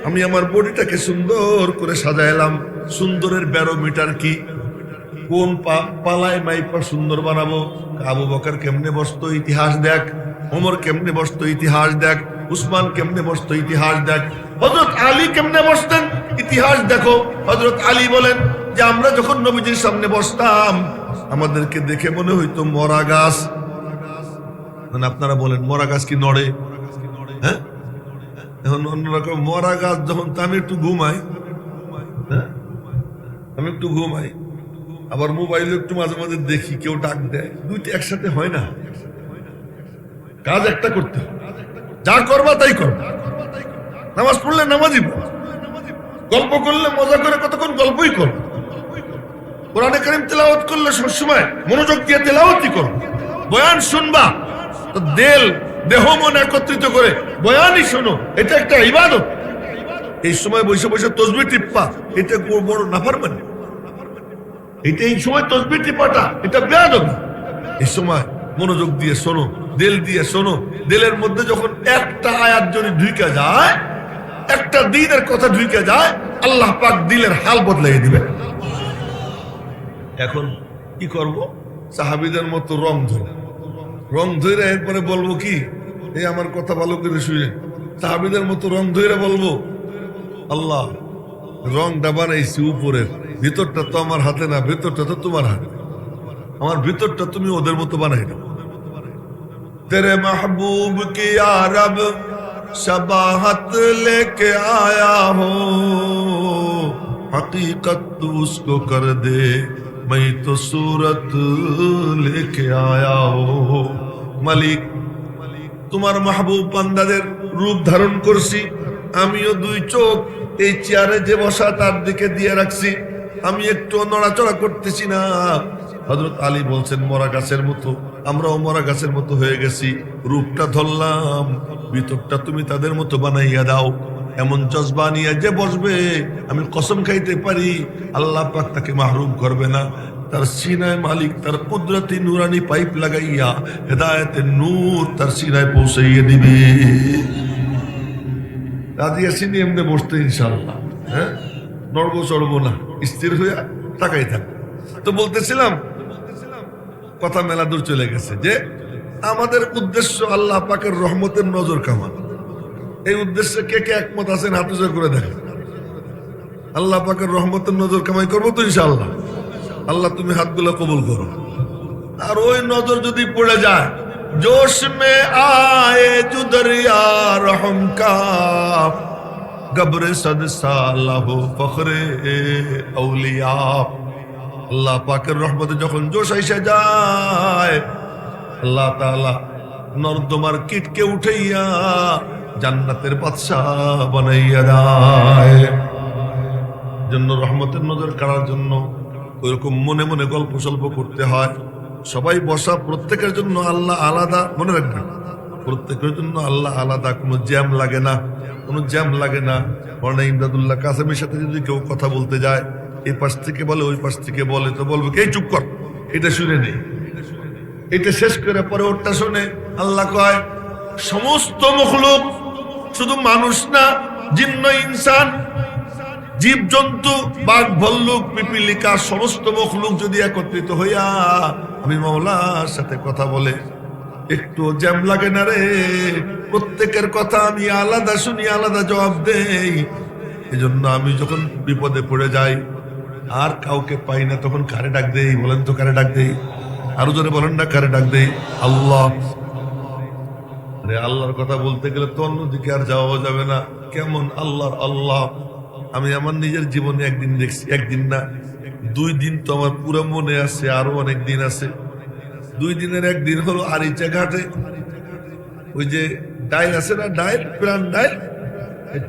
আমি আমার বডিটাকে সুন্দর করে সাজাইলাম। সুন্দরের ব্যারোমিটার কি? কোন পালায় মাইপা সুন্দর বানাবো? আবু বকর কেমনে বসতো ইতিহাস দেখ, ওমর কেমনে বসতো ইতিহাস দেখ, উসমান কেমনে বসতো ইতিহাস দেখ, হযরত আলী কেমনে বসতেন ইতিহাস দেখো। হযরত আলী বলেন যে আমরা যখন নবীজির সামনে বসতাম আমাদেরকে দেখে মনে হইতো মরা গাছ। মানে আপনারা বলেন মরা গাছ কি নড়ে? হ্যাঁ, এখন অন্যরকম মরা গাছ যখন আমি একটু ঘুমাই, হ্যাঁ আমি একটু ঘুমাই, আবার মোবাইলে একটু মাঝে মাঝে দেখি কেউ ডাক দেয়, দুইটা একসাথে হয় না। কাজ একটা করতে হবে, যা করবা তাই করবা। নামাজ পড়লে নামাজই পড়ো, গল্প করলে মজা করে কতক্ষণ গল্পই করো, কোরআনে কারীম তেলাওয়াত করলে সবসময় মনোযোগ দিয়ে তেলাওয়াতই করো, বয়ান শুনবা তো দেহ মন একত্রিত করে বয়ানই শোনো, এটা একটা ইবাদত। এই সময় বসে বসে তসবিহ টিপ্পা এটা বড় নাফরমানি। এই সময় তসবিহ টিপাটা এটা বেয়াদবি। এই সময় মনোযোগ দিয়ে শোনো, দিল দিয়ে শোনো। দিলের মধ্যে যখন একটা আয়াত যদি ঢুকে যায়, একটা দ্বীনের কথা ঢুকে যায়, আল্লাহ পাক দিলের হাল বদলাই দিবে। এখন কি করব? সাহাবীদের মতো রং ধরে এরপরে বলবো কি, এই আমার কথা ভালো করে শুনে, সাহাবীদের মতো রং ধরে বলবো আল্লাহ রংটা বানাইছি উপরের, ভিতরটা তো আমার হাতে না, ভিতরটা তো তোমার হাতে, আমার ভিতরটা তুমি ওদের মতো বানাই দাও। তেরে মাহবুব কি রব शबाहत लेके आया हो, हकीकत तो उसको कर दे, मैं तो सूरत लेके आया हो। মালিক তোমার মাহবুব বান্দাদের রূপ ধারণ করছি, আমিও দুই চোখ এই চেয়ারে যে বসা তার দিকে দিয়ে রাখছি, আমি একটু নড়াচড়া করতেছি না। হযরত আলী বলছেন মরা গাছের মতো, আমরাও মরা গাছের মতো হয়ে গেছি, রূপটা ধরলাম, ভিতরটা তুমি তাদের মতো বানাইয়া দাও। এমন জজবা নিয়ে যে বসবে আমি কসম খাইতে পারি আল্লাহ পাক তাকে মাহরুম করবে না। তার সিনায় মালিক তার কুদরতি নুরানি পাইপ লাগাইয়া হেদায়েতের নূর তার সিনায় পৌঁছাইয়ে দিবে। রাজি আছি নি এমনি বসতে ইনশাআল্লাহ? হ্যাঁ, নড়বো চড়বো না, স্থির হইয়া তাকাই থাক। তো বলতেছিলাম কথা মেলা দূর চলে গেছে যে আমাদের উদ্দেশ্য আল্লাহ পাকের রহমতের নজর কামান। এই উদ্দেশ্যে কে কে একমত আছেন হাত উঁচু করে দেখেন। আল্লাহ পাকের রহমতের নজর কামাই করবো তো ইনশাআল্লাহ। আল্লাহ তুমি হাতগুলো কবুল করো। আর ওই নজর যদি পড়ে যায়, जोश में आए जो दरिया रहम का, गब्र सद साला हो फखरे औलिया। আল্লাহ পাকের রহমতে যখন জোশ এসে যায়, আল্লাহ তাআলা নর্দমার কীটকে উঠাইয়া জান্নাতের বাদশা বানাইয়া দেয়। জন্য রহমতের নজর কাড়ার জন্য ওইরকম মনে মনে গল্প সল্প করতে হয়। সবাই বসা, প্রত্যেকের জন্য আল্লাহ আলাদা, মনে রাখবেন প্রত্যেকের জন্য আল্লাহ আলাদা, কোনো জ্যাম লাগে না, কোনো জ্যাম লাগে না। মৌলানা ইমদাদুল্লাহ কাসেমের সাথে যদি কেউ কথা বলতে যায়, এই পাশ থেকে বলে ওই পাশ থেকে বলে, তো বলবে কে চুপ কর, এটা শুনে নেই, এটা শেষ করে পরে ওরটা শোনে। আল্লাহ কয় সমস্ত মখলুক, শুধু মানুষ না, জিন্ন ইনসান, জীব জন্তু, বাঘ ভল্লুক পিপিলিকা, সমস্ত মখলুক যদি একত্রিত হইয়া আমি মাওলার সাথে কথা বলে, একটু জ্যাম লাগে না রে। প্রত্যেকের কথা আমি আলাদা শুনি, আলাদা জবাব দেই। এজন্য আমি যখন বিপদে পড়ে যাই আর কাউকে পাই না, তখন কারে ডাক দেই বলেন তো? কারে ডাক দেই? আরো জোরে বলেন না, কারে ডাক দেই? আল্লাহ। আরে আল্লাহর কথা বলতে গেলে তো অন্যদিকে আর যাওয়া যাবে না। কেমন আল্লাহর আল্লাহ? আমি আমার নিজের জীবনে একদিন দেখছি, একদিন না 2 দিন তো আমার পুরো মনে আছে, আরো অনেক দিন আছে। 2 দিনের একদিন হলো আরিচা ঘাটে ওই যে ডাইল আছে না, ডাইল, প্রাণ ডাইল,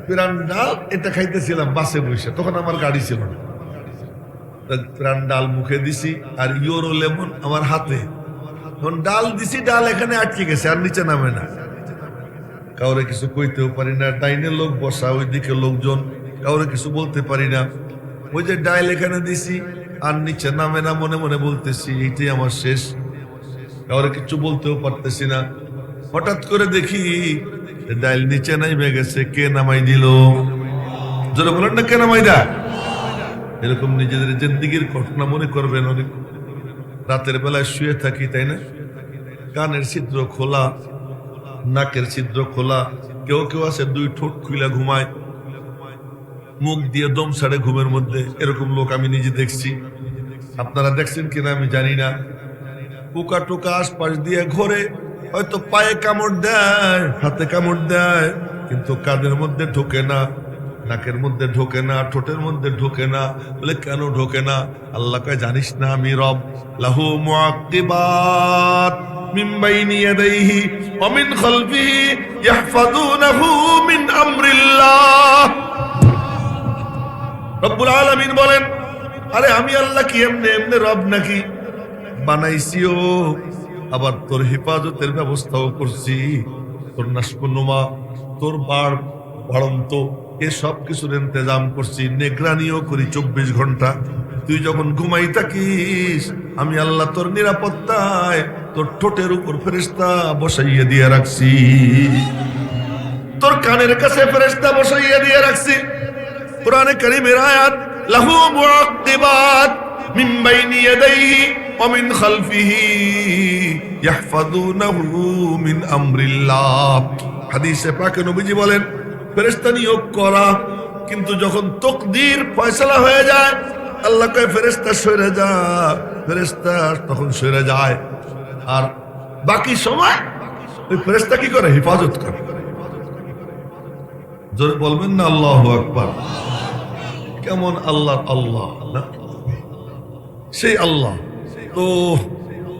প্রাণ ডাল, এটা খাইতেছিলাম বাসে বসে, তখন আমার গাড়ি ছিল না। প্রাণ ডাল মুখে দিছি আর ইউরো লেমন আমার হাতে, তখন ডাল দিছি, ডাল এখানে আটকে গেছে আর নিচে নামে না। কাউরে কিছু কইতেও পারি না, ডাইনের লোক বসা, ওইদিকে লোকজন, কাউরে কিছু বলতে পারি না। ওই যে ডাইল এখানে দিছি আর নিচে নামে না, মনে মনে বলতেছি এইটাই আমার শেষ, কাউরে কিছু বলতেও পারতেছি না। হঠাৎ করে দেখি ডাইল নিচে নামে গেছে, কে নামাই দিল? যারা বলেন না কেন মাইদা, এরকম নিজেদের জিন্দেগির ঘটনা মনে করবেন। অনেক রাতের বেলায় শুয়ে থাকি, তাই না? কানের ছিদ্র খোলা, নাকের ছিদ্র খোলা, কেউ কেউ আছে দুই ঠোঁট খুইলা ঘুমায়, মুখ দিয়ে দম ছাড়ে ঘুমের মধ্যে। এরকম লোক আমি নিজে দেখছি, আপনারা দেখছেন কিনা আমি জানি না। পোকা টোকা আশপাশ দিয়ে ঘোরে, হয়তো পায়ে কামড় দেয়, হাতে কামড় দেয়, কিন্তু কানের মধ্যে ঢোকে না, নাকের মধ্যে ঢোকে না, ঠোঁটের মধ্যে ঢোকে না। বলে কেন ঢোকে না? আল্লাহ কয় জানিস না আমি রব? লাহু মুআক্কিবাত মিন বাইনি ইয়াদাইহি ওয়া মিন খালফিহি ইয়াহফাযুনাহু মিন আমরিল্লাহ। রব্বুল আলামিন বলেন, আরে আমি আল্লাহ কি এমনে এমনে রব নাকি? বানাইছিও, আবার তোর হেফাজতের ব্যবস্থাও করছি, তোর নাশকুনুমা, তোর বাড়ন্ত, এ সব কিছুর ইন্তজাম করছি, নিগরানিও করি 24 ঘন্টা। তুই যখন ঘুমাই থাকিস, আমি আল্লাহ তোর নিরাপত্তায় তোর ঠোঁটের উপর ফেরেশতা বসাইয়ে দিয়ে রাখছি, তোর কানের কাছে ফেরেশতা বসাইয়ে দিয়ে রাখছি। কুরআনে কারীমের আয়াত, লাহু মুআক্কিবাত মিন বাইনি ইয়াদাইহি ওয়া মিন খালফিহি ইয়াহফাযুনাহু মিন আমরিল্লাহ। হাদিসে পাকে নবীজি বলেন, ফেরেশতা নিয়োগ করা, কিন্তু যখন তাকদীর ফয়সালা হয়ে যায়, আল্লাহ কয় ফেরেশতা সরে যা, ফেরেশতা তখন সরে যায়। আর বাকি সময় ওই ফেরেশতা কি করে? হেফাজত করে। জোরে বলবেন না আল্লাহু আকবার। কেমন আল্লাহ, আল্লাহ না সেই আল্লাহ। তো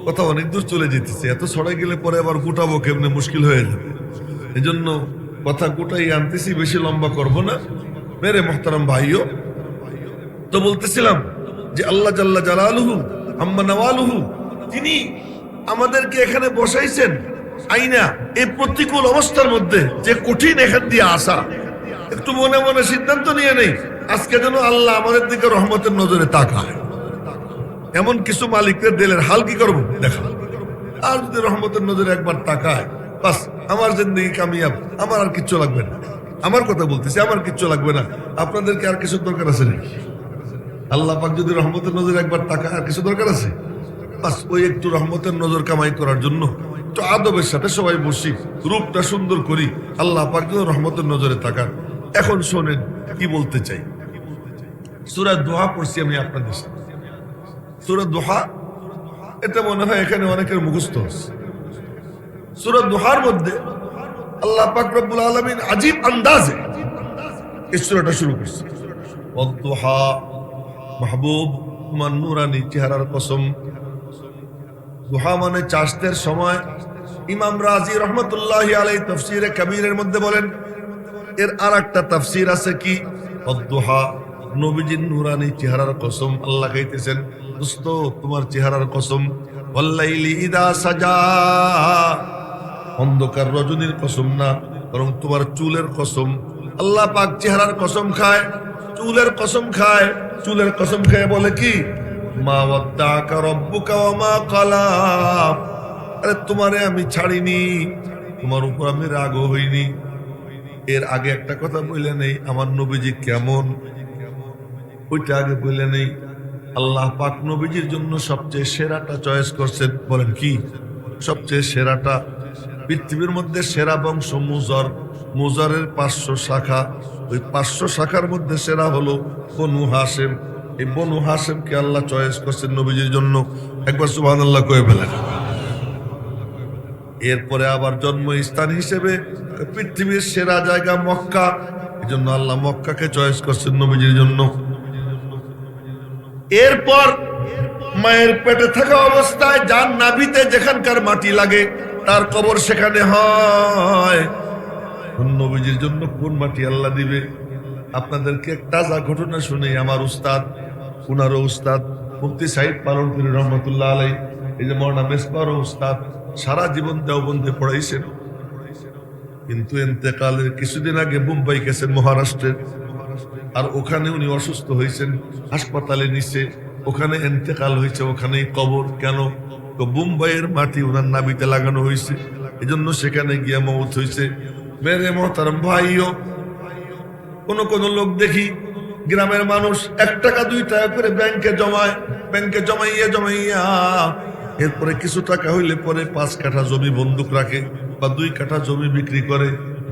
কথা অনেক দূর চলে যেতেছে, এত ছড়াই গেলে পরে আবার গোটাবো কেমনে, মুশকিল হয়ে যাবে। এই জন্য কথা গোটাই আনতেছি, বেশি লম্বা করব না। মেরে মোহতারাম ভাইও, তো বলতেছিলাম যে আল্লাহ জাল্লা জালালুহু আম্মা নওয়ালুহু, তিনি আমাদেরকে এখানে বসাইছেন আইনা এই প্রতিকূল অবস্থার মধ্যে, যে কঠিন এখান দিয়ে আসা। একটু মনে মনে সিদ্ধান্ত নিয়ে নেই, আজকে যেন আল্লাহ আমাদের দিকে রহমতের নজরে তাকায়। এমন কিছু মালিকদের দিলের হাল কি করবো দেখা। আর যদি রহমতের নজরে একবার তাকায়, বাস আমার জিন্দেগি কামিয়াব, আমার আর কিচ্ছু লাগবে না। আমার কথা বলতেছি, আমার কিচ্ছু লাগবে না। আপনাদেরকে আর কিছু দরকার আছে নাকি? আল্লাহ পাক যদি রহমতের নজরে একবার তাকায়, আর কিছু দরকার আছে? বাস ওই একটু রহমতের নজর কামাই করার জন্য একটু আদবের সাথে সবাই বসি, রূপটা সুন্দর করি, আল্লাহ পাক যেন রহমতের নজরে তাকান। এখন শোনেন কি বলতে চাই। সূরা দোহা পড়ছি আমি আপনাদের সাথে। সূরা দোহা, এটা মনে হয় এখানে অনেকের মুখস্থ আছে। সূরা দোহার মধ্যে আল্লাহ পাক রব্বুল আলামিন আজীব আন্দাজে এই সূরাটা শুরু করছে। ওয়াদ-দুহা, মাহবুব তোমার নূরানি চেহারার কসম। দুহা মানে চাষতের সময়। ইমাম রাজি রহমতুল্লাহি আলাইহি তাফসীরে কবীরের মধ্যে বলেন, এর আর একটা তাফসীর আছে কি, ওয়াদ-দুহা নবীজির নূরানি চেহারার কসম। আল্লাহ কইতেছেন, দোস্ত তোমার চেহারার কসম। ওয়াল-লাইলি ইযা সাজা, অন্ধকার রজনীর কসম না, বরং তোমার চুলের কসম। আল্লাহ পাক চেহারার কসম খায়, চুলের কসম খায়। চুলের কসম খায় বলে কি, মা ওয়াদ্দাকা রাব্বুকা ওয়া মা ক্বালা, আরে তোমারে আমি ছাড়িনি, তোমার উপর আমি রাগও হইনি। এর আগে একটা কথা বলে নেই, আমার নবীজি কেমন, ওইটা আগে বলে নেই। আল্লাহ পাক নবীজির জন্য সবচেয়ে সেরাটা চয়েস করছেন। বলেন কি? সবচেয়ে সেরাটা। পৃথিবীর মধ্যে সেরা বংশ মুজর, মুজরের 500 শাখা, ওই 500 শাখার মধ্যে সেরা হলো বনু হাশেম। এই বনু হাশেমকে আল্লাহ চয়েস করছেন নবীজির জন্য। একবার সুবহানাল্লাহ কয়ে ফেলেন। এরপরে আবার জন্মস্থান হিসেবে পৃথিবীর সেরা জায়গা মক্কা, এই জন্য আল্লাহ মক্কাকে চয়েস করছেন নবীজির জন্য। এরপর মায়ের পেটে থাকা অবস্থায় যার নাভিতে যেখানকার মাটি লাগে তার কবর সেখানে হয়। নবীজির জন্য কোন মাটি আল্লাহ দিবে? আপনাদেরকে এক তাজা ঘটনা শুনে, আমার উস্তাদ, উনারও উস্তাদ মুফতি সাইদ পালনপুরি রহমতুল্লাহ আলাইহি, এই যে মওলানা মেসবাহর উস্তাদ, সারা জীবন দেওবন্দে পড়াইছেন, কিন্তু ইন্তেকালের কিছুদিন আগে মুম্বাই গেছেন, মহারাষ্ট্রের। আর ওখানে উনি অসুস্থ হয়েছেন, হাসপাতালে নিচে, ওখানে ইন্তেকাল হয়েছে, ওখানেই কবর। কেন? তো মুম্বাইয়ের মাটি ওনার নাভিতে লাগানো হয়েছে, এজন্য সেখানে গিয়ে মওত হয়েছে। মেরে মোহতারাম ভাইও, কোন কোন লোক দেখি গ্রামের মানুষ 1 টাকা 2 টাকা করে ব্যাংকে জমায়, ব্যাংকে জমাইয়া এরপরে কিছু টাকা হইলে পরে 5 কাঠা জমি বন্দুক রাখে বা 2 কাঠা জমি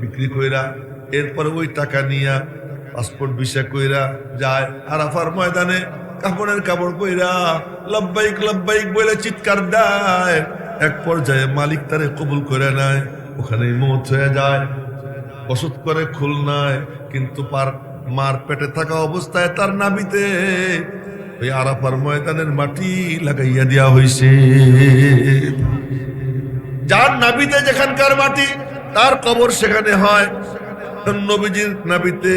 বিক্রি কইরা এরপরে ওই টাকা নিয়া পাসপোর্ট ভিসা কইরা যায় আরাফার ময়দানে কাপড়ের কাপড় কইরা লব্বাইক লব্বাইক বলে চিৎকার দেয়। এক পর্যায়ে মালিক তারে কবুল করে নেয়, ওখানেই মৌত হয়ে যায়। বসত করে খুলনায়, কিন্তু মার পেটে থাকা অবস্থায় তার নাভিতে ওই আরাফার ময়দানের মাটি লাগাইয়া দেওয়া হয়েছে। যার নাভিতে যেখানকার মাটি তার কবর সেখানে হয়। নবীজির নাভিতে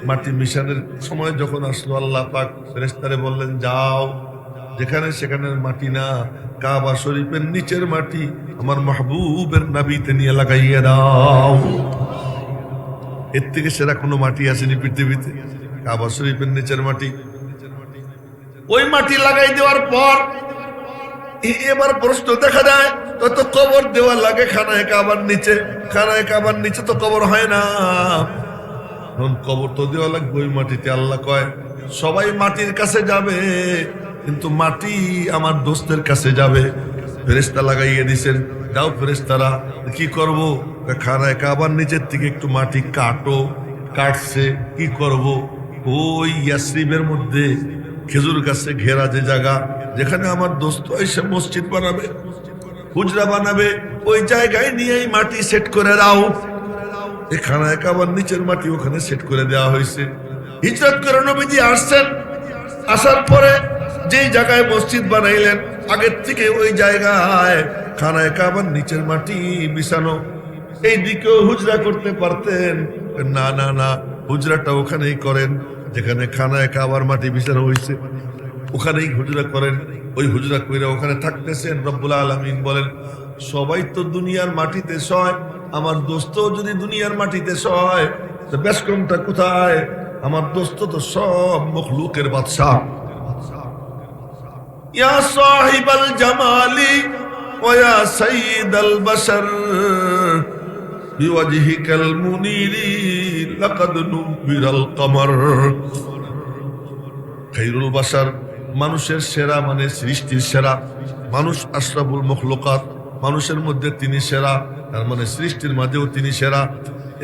মাটি মিশানোর সময় যখন আসলো, আল্লাহ পাক ফেরেশতারে বললেন, যাও যেখানে সেখানের মাটি না, কাবা শরীফের নিচের মাটি আমার মাহবুবের নাভিতে নিয়ে লাগাইয়া দাও। এর থেকে সেরা কোনো মাটি আসেনি পৃথিবীতে, কাবা শরীফের নিচের মাটি। ওই মাটি লাগাই দেওয়ার পর এবার প্রশ্ন দেখা যায়, তত কবর দেওয়া লাগে খানায় কাবার নিচে, খানায় কাবার নিচে তো কবর হয় না, কবর তো দেওয়া লাগবে ওই মাটিতে। আল্লাহ কয়, সবাই মাটির কাছে যাবে, কিন্তু মাটি আমার দোস্তের কাছে যাবে। ফেরেশতা লাগাইয়ে দিছেন, যাও ফেরেশতারা কি করব, খানায় কাবার নিচের থেকে একটু মাটি কাটো। কাটছে, কি করব, ওই ইয়াসরিবের মধ্যে খেজুর গাছে ঘেরা যে জায়গা, যেখানে আমার দোস্ত এসে মসজিদ বানাবে, হুজরা বানাবে, ওই জায়গায় নিয়ে মাটি সেট করে দাও। খানায় কাবার নিচের মাটি ওখানে সেট করে দেওয়া হয়েছে। হিজরত করে নবীজি আসছেন, আসার পরে যেই জায়গায় মসজিদ বানাইলেন, আগের থেকে ওই জায়গায় খানায় কাবার নিচের মাটি বিছানো। এই দিকেও হুজরা করতে পারতেন, না না না, হুজরাটা ওখানেই করেন যেখানে খানায় কাবার মাটি বিছানো হয়েছে, ওখানেই হুজরা করেন। ওই হুজরা কইরা ওখানে থাকতেছেন। রব্বুল আলামিন বলেন, সবাই তো দুনিয়ার মাটিতে সয়, আমার দোস্ত যদি দুনিয়ার মাটিতে সয়, বেশ কমটা কোথায়? আমার দোস্ত তো সব মখলুকের বাদশাহ। ইয়া সাহিবাল জামালি ওয়া ইয়া সাইয়্যিদাল বাশার বিওয়াজহিকাল মুনীরি লাকাদ নুবিরাল কমর। খায়রুল বাশার, মানুষের সেরা মানে সৃষ্টির সেরা, মানুষ আশরাফুল মখলুকাত, মানুষের মধ্যে তিনি সেরা, তার মানে সৃষ্টির মাঝেও তিনি সেরা।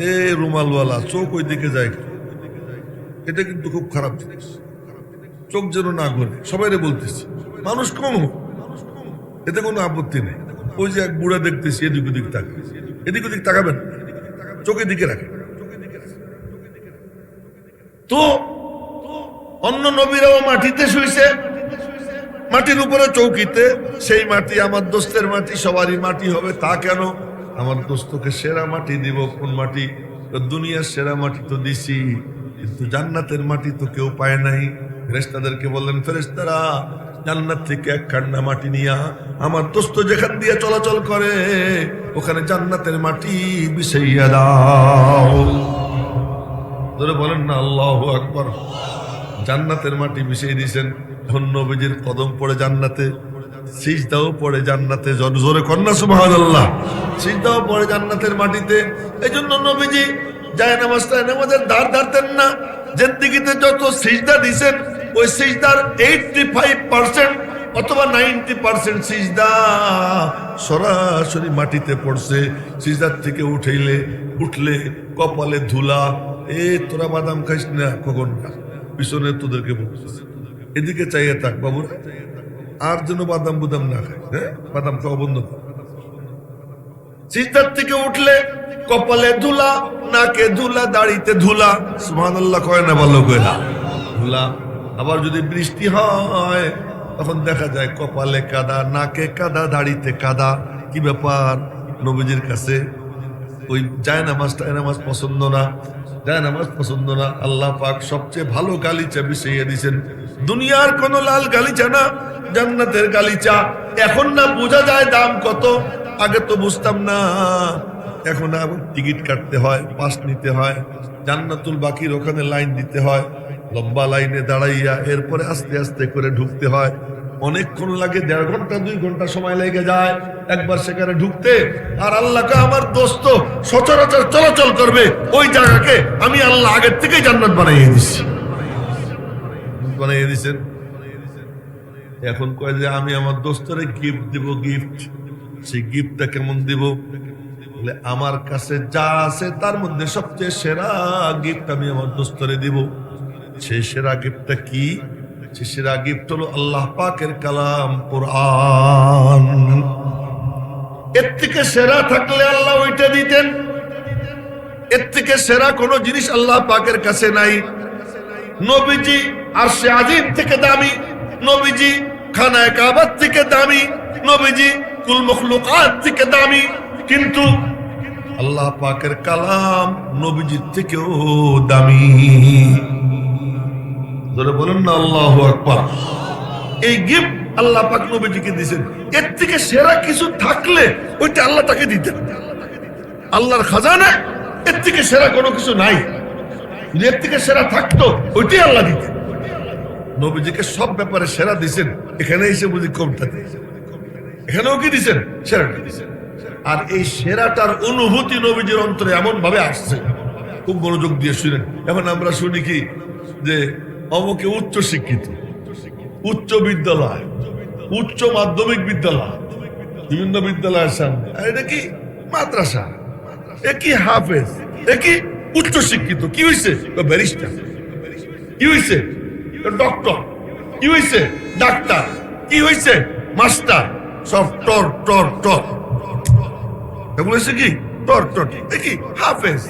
এ রুমালওয়ালা চোখ ওই দিকে যায়, এটা কিন্তু খুব খারাপ জিনিস। চোখ যেন না ঘুরে, সবাইরে বলতেছি, মানুষ কম হোক, এতে কোনো আপত্তি নেই। ওই যে এক বুড়া দেখতেছি এদিক ওদিক তাকাবে, এদিক ওদিক তাকাবেন, চোখের দিকে রাখেন। তো অন্য নবীরাও মাটিতে শুইছে, মাটির উপরে চৌকিতে, সেই মাটি আমার দোস্তের মাটি, সবারই মাটি হবে তা কেন? আমার দোস্তকে সেরা মাটি দিব। কোন মাটি? দুনিয়ার সেরা মাটি তো দিছি, কিন্তু জান্নাতের মাটি তো কেউ পায় নাই। ফেরেশতাদেরকে বললেন, ফেরেশতারা জান্নাত থেকে এক খান্ডা মাটি নিয়া আমার দোস্ত যেখান দিয়ে চলাচল করে ওখানে জান্নাতের মাটি বিছাইয়া দাও। ধরে বলেন না আল্লাহু আকবার। জান্নাতের মাটি বিছিয়ে দিয়েছেন। নবীজির কদম পড়ে জান্নাতে, সিজদাও পড়ে জান্নাতে, জোরে কন্যা সুবহানাল্লাহ, সিজদাও পড়ে জান্নাতের মাটিতে। এই জন্য নবীজি নামাজের ধার ধারতেন না। জিন্দেগিতে যত সিজদা দিয়েছেন, ওই সিজদার 85% অথবা 90% সিজদা সরাসরি মাটিতে পড়ছে। সিজদার থেকে উঠলে কপালে ধুলা। তোরা বাদাম খাইস না, কখন পিছনে তোদেরকে বলতেছে, এদিকে চাইয়ে থাক বাবু, আর যেন বাদাম বুদাম না খায়। হ্যাঁ, বাদাম খাওয়া বন্ধ। সিজদার থেকে উঠলে কপালে ধুলা, নাকে ধুলা, দাড়িতে ধুলা। সুবহানাল্লাহ কয় না, ভালো কয় না, ধুলা। আবার যদি বৃষ্টি হয় তখন দেখা যায় কপালে কাদা, নাকে কাদা, দাড়িতে কাদা। কি ব্যাপার? নবীজির কাছে ওই নামাজ পছন্দ না, নামাজ পছন্দ না। আল্লাহ পাক সবচেয়ে ভালো গালিচা বিছিয়ে দিয়েছেন। দুনিয়ার কোন লাল গালিচা না, জান্নাতের গালিচা। এখন না বোঝা যায় দাম কত, আগে তো বুঝতাম না। এখন আবার টিকিট কাটতে হয়, পাস নিতে হয়, জান্নাতুল বাকির ওখানে লাইন দিতে হয়, লম্বা লাইনে দাঁড়াইয়া এরপরে আস্তে আস্তে করে ঢুকতে হয়। অনেকক্ষণ লাগে, 1.5 ঘন্টা 2 ঘন্টা সময় লেগে যায় একবার সেখানে ঢুকতে। আর আল্লাহকে আমার দোস্ত সচরাচর চলাচল করবে ওই জায়গাকে আমি আল্লাহ আগের থেকেই জান্নাত বানিয়ে দিচ্ছেন। এখন কয় যে আমি আমার দোস্তরে গিফট দিব, গিফট। সেই গিফটটা কেমন দিব? বলে আমার কাছে যা আছে তার মধ্যে সবচেয়ে সেরা গিফট আমি আমার দোস্তরে দিব। সেই সেরা গিফটটা কি? সেই সেরা গিফট হলো আল্লাহ পাকের কালাম কোরআন। এর থেকে সেরা থাকলে আল্লাহ ওইটা দিতেন। এর থেকে সেরা কোনো জিনিস আল্লাহ পাকের কাছে নাই। নবীজি আরশে আজিম থেকে দামি, নবীজি খানায়ে কাবা থেকে দামি, নবীজি কুল মখলুকাত থেকে দামি, কিন্তু আল্লাহ পাকের কালাম নবীজির থেকেও দামি। ধরে বলেন না আল্লাহু আকবার। এই গিফট আল্লাহ পাক নবীজিকে দিয়েছেন। এর থেকে সেরা কিছু থাকলে ওইটা আল্লাহ তাকে দিতেন। আল্লাহর খাজানা এর থেকে সেরা কোনো কিছু নাই। যদি এর থেকে সেরা থাকতো ওইটাই আল্লাহ দিতেন। নবীজিকে সব ব্যাপারে সেরা দিয়েছেন, এখানে এসে বুঝি কমটা দিয়েছেন। এখানেও কি দিয়েছেন? সেরাটা দিয়েছেন। আর এই সেরাটার অনুভূতি নবীজির অন্তরে এমন ভাবে আসছে, খুব মনোযোগ দিয়ে শুনেন। এখন আমরা শুনি কি যে অমুকে উচ্চ শিক্ষিত, উচ্চ বিদ্যালয়, উচ্চ মাধ্যমিক বিদ্যালয়, বিভিন্ন বিদ্যালয়ের সামনে, আর এটা কি মাদ্রাসা, এ কি হাফেজ, এ কি উচ্চ শিক্ষিত। কি হয়েছে? ব্যারিস্টার। কি হয়েছে? ডক্টর। কি হয়েছে? ডাক্তার। কি হয়েছে? মাস্টার। সব টর টর টর। বলেছে কি টর টর, এ কি হাফেজ।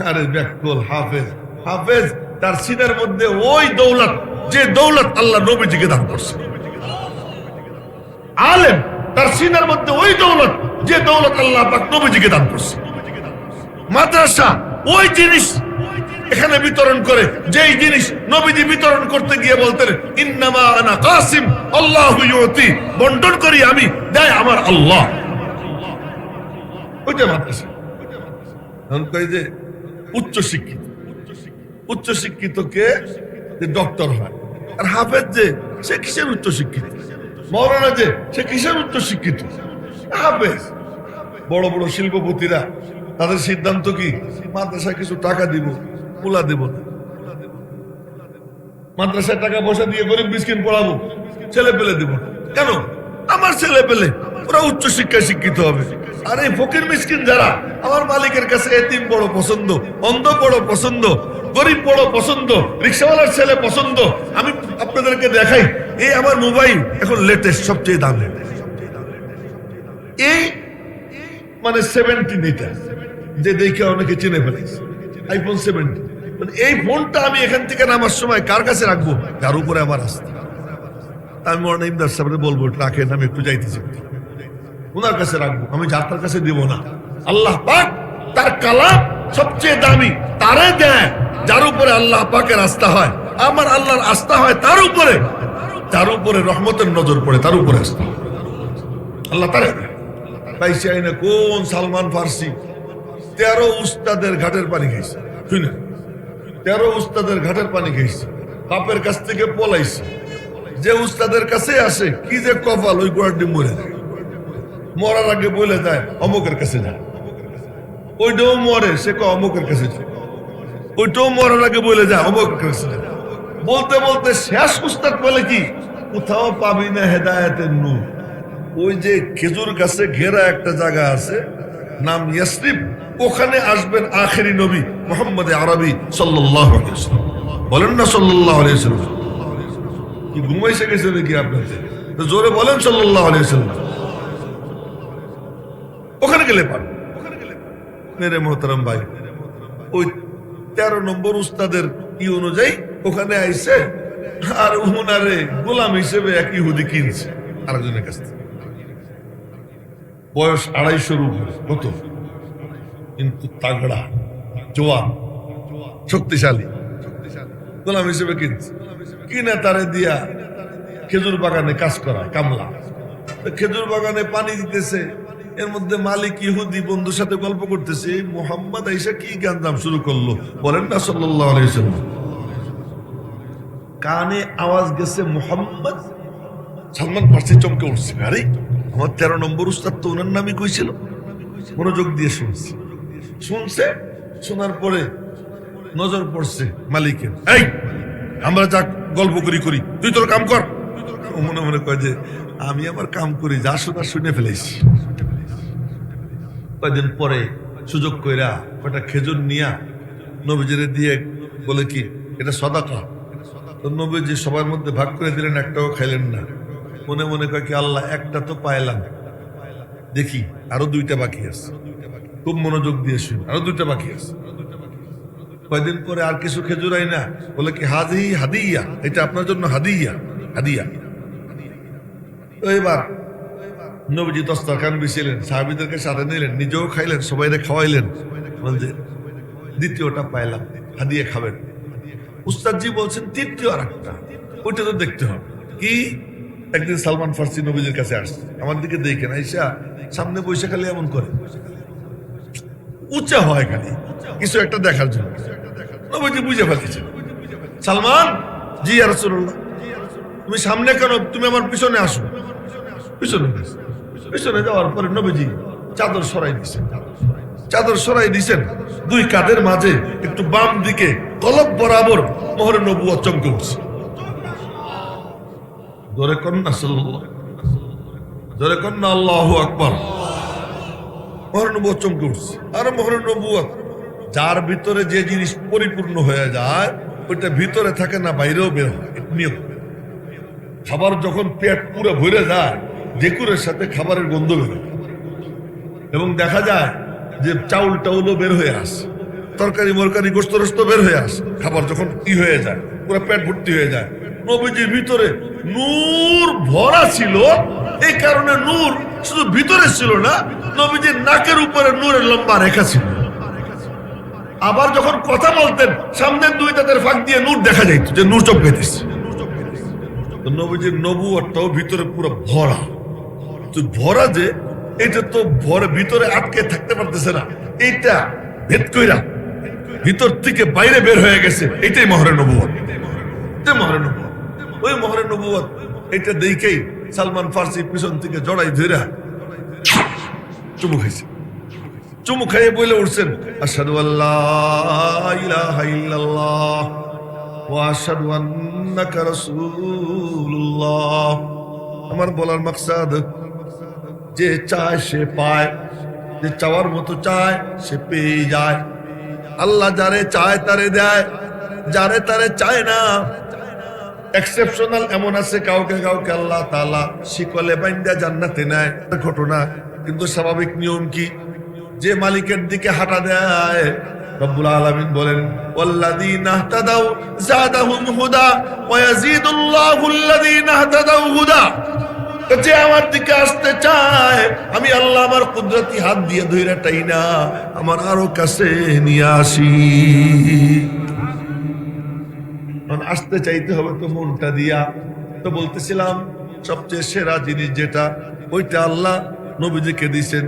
আরে ব্যাকল হাফেজ। হাফেজ তার সিনার মধ্যে ওই দৌলত, যে দৌলত আল্লাহ নবীজিকে দান করছে। আলেম তার সিনার মধ্যে ওই দৌলত, যে দৌলত আল্লাহ পাক নবীজিকে দান করছে। মাদ্রাসা ওই জিনিস এখানে বিতরণ করে, যেই জিনিস নবীজি বিতরণ করতে গিয়ে বলতেন ইন্নামা আনা কাসিম আল্লাহু ইউতি, বন্টন করি আমি, দেয় আমার আল্লাহ। ওইটা মাদ্রাসা। এখন কই যে উচ্চ শিক্ষিত, উচ্চ শিক্ষিত কে? যে ডক্টর হয়। আর হাফেজ যে, সে কিসের উচ্চ শিক্ষিত? মৌলানা যে, সে কিসের উচ্চ শিক্ষিত? হাফেজ। বড় বড় শিল্পপতিরা তাদের সিদ্ধান্ত কি? মাদ্রাসায় কিছু টাকা দিব, পোলা দেব না। মাদ্রাসায় টাকা পয়সা দিয়ে গরিব মিসকিন পড়াবো, ছেলে পেলে দেব না। কেন? আমার ছেলে পেলে ওরা উচ্চ শিক্ষায় শিক্ষিত হবে। আর এই ফকির মিসকিন যারা, আমার মালিকের কাছে এতিম বড় পছন্দ, অন্ধ বড় পছন্দ, গরিব বড় পছন্দ, রিক্সাওয়ালার ছেলে পছন্দ। আমি আপনাদেরকে দেখাই, এই আমার মোবাইল এখন লেটেস্ট, সবচেয়ে দামি। এই মানে 17 এটা, যে দেখে অনেকে চিনে ফেলেছে, আইফোন 17। মানে এই ফোনটা আমি এখান থেকে নামার সময় কার কাছে রাখবো? যার উপরে আমার আস্থা। আমি মনে ইমদাদ সাহেবরে বলবো রাখেন, আমি একটু যাইতেছি, ওনার কাছে রাখবো, আমি যাত্রার কাছে দিব না। আল্লাহ পাক তার কালাম সবচেয়ে দামি, তারে দেয় যার উপরে আল্লাহ পাকের আস্থা হয়। আমার আল্লাহর আস্থা হয় তার উপরে, তার উপরে রহমতের নজর পড়ে, তার উপরে আস্থা আল্লাহ তারে দেয়। পাইছি আইনা কোন সালমান ফার্সি 13 উস্তাদের ঘাটের পানি খাইছে, শুনে 13 উস্তাদের ঘাটের পানি খাইছে, বাপের কাছ থেকে পলাইছে। যে উস্তাদের কাছে আসে কি যে কপাল, ওই গোড়াটি মরে যায়। মরার আগে বলে যায় অমুকের কাছে যায়, ওইটাও মরে, সে অমুকের কাছে যায়। ওইটাও মরার আগে বলে যায় অমুকের কাছে যায়। বলতে বলতে শেষ উস্তাদ বলে কি, কোথাও পাবি না হেদায়েতের নূর। ওই যে খেজুর গাছে ঘেরা একটা জায়গা আছে, নাম ইয়াসরিব, ওখানে আসবেন আখেরি নবী মুহাম্মদ আরবি সাল্লাল্লাহু আলাইহি ওয়াসাল্লাম। বলেন না সাল্লাল্লাহু আলাইহি ওয়াসাল্লাম। কি ঘুমাইছে গেছে নাকি আপনাদের? জোরে বলেন সাল্লাল্লাহু আলাইহি ওয়াসাল্লাম। ওখানে গেলে পান। মেরে মোহতারাম ভাই, ওই 13 নম্বর উস্তাদের ই অনুযায়ী ওখানে আইছে, আর উনারে গোলাম হিসেবে এক ইহুদি কিনছে আরেকজনের কাছ থেকে। বয়স 250 উপরে, কত কিন্তু তাগড়া, জোয়ান, শক্তিশালী, গোলাম হিসেবে কিনছে। কিনে তারে দিয়া খেজুর বাগানে কাজ করায়, কামলা। খেজুর বাগানে পানি দিতেছে, এর মধ্যে মালিক ইহুদি বন্ধুর সাথে গল্প করতেছে। মুহাম্মদ আইসা কি গান্দাম শুরু করলো, বলেন না সাল্লাল্লাহু আলাইহি ওয়াসাল্লাম। কানে আওয়াজ গেছে মুহাম্মদ, সালমান ফার্সি চমকে উঠছে, আরে আমার 13 নম্বর উস্তাদ তো ওনার নামই কইছিল। মনোযোগ দিয়ে শুনছে, শোনার পরে নজর পড়ছে মালিকের, এই আমরা যা গল্প করি তুই তোর কাম কর। মনে মনে কয় যে আমি আমার কাম করি, যা শোনার শুনে ফেলেছি। কয়েকদিন পরে সুযোগ কইরা কয়টা খেজুর নিয়া নবীজিরে দিয়ে বলে কি এটা সদাকা। তো নবীজি সবার মধ্যে ভাগ করে দিলেন, একটাও খাইলেন না। মনে মনে কয় কি আল্লাহ একটা তো পাইলাম, দেখি আরো 2টা বাকি আছে। খুব মনোযোগ দিয়ে শুন, আরো 2টা বাকি আছে। কয়েকদিন পরে আর কিছু খেজুর আই না, বলে কি হাজি হাদিয়া, এটা আপনার জন্য হাদিয়া। তো এবার নবীজি দস্তরখান বিছিলেন, সাহাবীদেরকে সাথে নিলেন, নিজেও খাইলেন, সবাইরে খাওয়াইলেন। বলছে দ্বিতীয়টা পাইলাম, হাদিয়া খাবেন। উস্তাদজি বলছেন তৃতীয় আর একটা, ওইটা তো দেখতে হবে কি। একদিন সালমান ফার্সি নবীজির কাছে আসছে, আমার দিকে দেখেন আইসা সামনে বসে খালি এমন করে, উঁচা হয় খালি কিছু একটা দেখার জন্য। নবীজি বুঝে ফেলেছেন, সালমান, জি ইয়া রাসূলুল্লাহ, তুমি সামনে কেন, তুমি আমার পিছনে আসো। পিছনে যাওয়ার পরে নবীজি চাদর সরাই দিছেন। 2 কাঁধের মাঝে একটু বাম দিকে কলব বরাবর মোহরে নবুয়ত চমকে উঠছে। জোরে কন্যা সাল্লাল্লাহু, জোরে কন্যা আল্লাহু আকবার। মোহরে নবুয়ত চমকে উঠছে। আর মোহরে নবুয়ত যার ভিতরে যে জিনিস পরিপূর্ণ হয়ে যায়, ওইটা ভিতরে থাকে না, বাইরেও বের হয়। নিয়ম, খাবার যখন পেট পুরো ভরে যায়, ডেকুরের সাথে খাবারের গন্ধ বেরোয়, এবং দেখা যায় যে চাউল টাউলও বের হয়ে আসে, তরকারি মরকারি গোস্ত রোস্ত বের হয়ে আসে। খাবার যখন হয়ে যায়, পুরো পেট ভর্তি হয়ে যায়। নবীজির ভিতরে নূর ভরা ছিল, এই কারণে নূর শুধু ভিতরে ছিল না, নবীজির নাকের উপরে নূরের লম্বা রেখা ছিল। আবার যখন কথা বলতেন, সামনের 2 দাঁতের ফাঁক দিয়ে নূর দেখা যাইত, যে নূর চমকে দিচ্ছে। নবীজির নবুয়তটাও ভিতরে পুরো ভরা। তো ভরা যে এটা তো ভরে ভিতরে আটকে থাকতে পারতেছে না, এইটা ভেদ কইরা ভিতর থেকে বাইরে বের হয়ে গেছে। এটাই মোহরে নবুয়ত। ওই মোহরে নবুয়ত এটা দেখেই সালমান ফার্সি পিছন থেকে জড়াই ধইরা চুমু খাইছে। চুমু খাইয়ে বলে উঠছেন, আশহাদু আল্লা ইলাহা ইল্লাল্লাহ ওয়া আশহাদু আন্নাকা রাসূলুল্লাহ। আমার বলার মাকসাদ, যে চায় সে পায়, যে চাওয়ার মতো চায় সে পেয়ে যায়। আল্লাহ যারে চায় তারে দেয়, যারে তারে চায় না। এক্সেপশনাল এমন আছে, কাউকে আল্লাহ তাআলা শিকলে বাইন্ধা জান্নাতে নেয় ঘটনা, কিন্তু স্বাভাবিক নিয়ম কি, যে মালিকের দিকে হাঁটা দেয়। রব্বুল আলামিন বলেন, ওয়াল্লাযীনা ইহতাদাউ যাদাহুম হুদা ওয়া ইয়াজিদুল্লাহুল্লাযীনা ইহতাদাউ হুদা। যে আমার দিকে আসতে চায়, আমি আল্লাহ আমার কুদরতি হাত দিয়ে ধইরা টাইনা আমার আরো কাছে নিয়ে আসি। আসতে চাইতে হবে তো মনটা দিয়া। তো বলতেছিলাম সবচেয়ে সেরা জিনিস যেটা, ওইটা আল্লাহ নবীজিকে দিয়েছেন।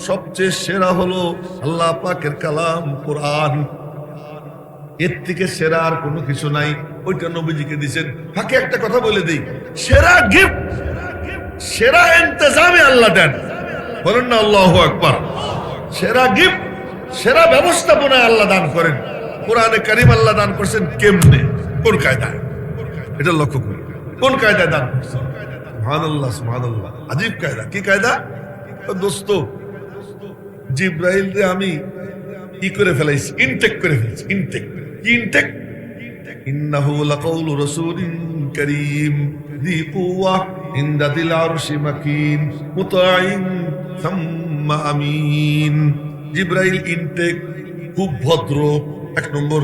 সবচেয়ে সেরা হলো আল্লাহ পাকের কালাম কোরআন। এর থেকে সেরা আর কোনো কিছু নাই, ওইটা নবীজিকে দিয়েছেন। ফাঁকে একটা কথা বলে দিই, সেরা গিফট, সেরা ইন্তজামে আল্লাহ দেন, বলেন না আল্লাহু আকবার। সেরা গিফট, সেরা ব্যবস্থাপনায় আল্লাহ দান করেন। কোরআনে কারীম আল্লাহ দান করছেন কেমনে, কোন কায়দায়, এটা লক্ষ্য করুন। কোন কায়দায় দান করছেন? সুবহানাল্লাহ, সুবহানাল্লাহ, আজীব কায়দা। কি কায়দা? দোস্ত, জিব্রাইল রে আমি কি করে ফেলাইছি, ইনটেক করে ফেলেছি। ইনটেক কি? ইনটেক, ইন্নাহু লাকাউলু রাসূলিন কারীম যী কুওয়া ইনদা যিল আরশি মাকিন মুতাঈন সাম্মা আমিন। জিব্রাইল ইনটেক, খুব ভদ্র, 1 নম্বর,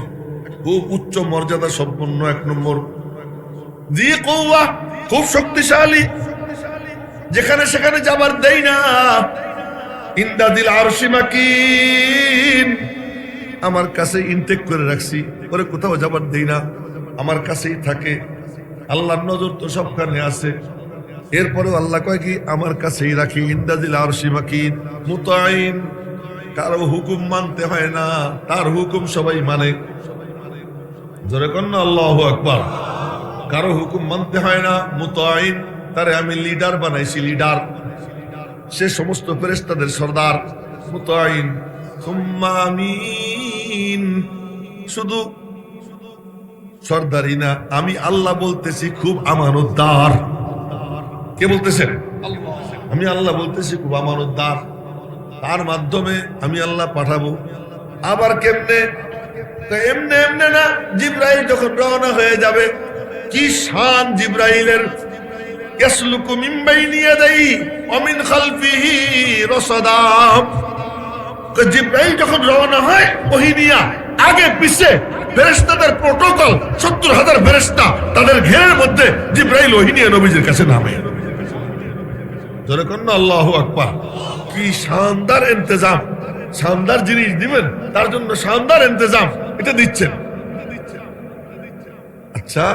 খুব উচ্চ মর্যাদা সম্পন্ন, 1 নম্বর। যী কুওয়া, খুব শক্তিশালী, যেখানে সেখানে যাবার দেই না। ইনদা যিল আরশি মাকিন, আমার কাছে ইনটেক করে রাখছি, পরে কোথাও যাবার দেই না, আমার কাছেই থাকে। আল্লাহর নজর তো সবখানে আছে, এরপরেও আল্লাহ কয় কি আমার কাছেই রাখি। ইনদা যিল আরশি মাকিন মুতাঈন, কারো হুকুম মানতে হয় না, তার হুকুম সবাই মানে। জোরে কর না আল্লাহু আকবার। কারো হুকুম মানতে হয় না, মুতাঈন, তারে আমি লিডার বানাইছি, লিডার। সে সমস্ত ফেরেশতাদের সর্দার, মুতাইন সুম্মা আমিন। শুধু সর্দারি না, আমি আল্লাহ বলতেছি খুব আমানতদার। কে বলতেছেন? আমি আল্লাহ বলতেছি খুব আমানতদার। তার মাধ্যমে আমি আল্লাহ পাঠাবো। আবার কেমনে? এমনে এমনে না, জিব্রাইল যখন রওনা হয়ে যাবে, কি শান জিব্রাইলের! ইয়াসলুকু মিন বাইনি ইয়াদাইহি ওয়া মিন খালফিহি রাসাদা। জিব্রাইল যখন রওনা হয় ওহী নিয়া, আগে পিছে ফেরেশতাদের প্রটোকল, ৭০,০০০ ফেরেশতা তাদের ঘেরের মধ্যে জিব্রাইল ওহী নিয়ে নবীজির কাছে নামে। জোরে কন্না আল্লাহু আকবার। কি শানদার ইন্তজাম! শানদার জিনিস দিবেন, তার জন্য শানদার ইন্তজাম এটা দিচ্ছেন। আচ্ছা,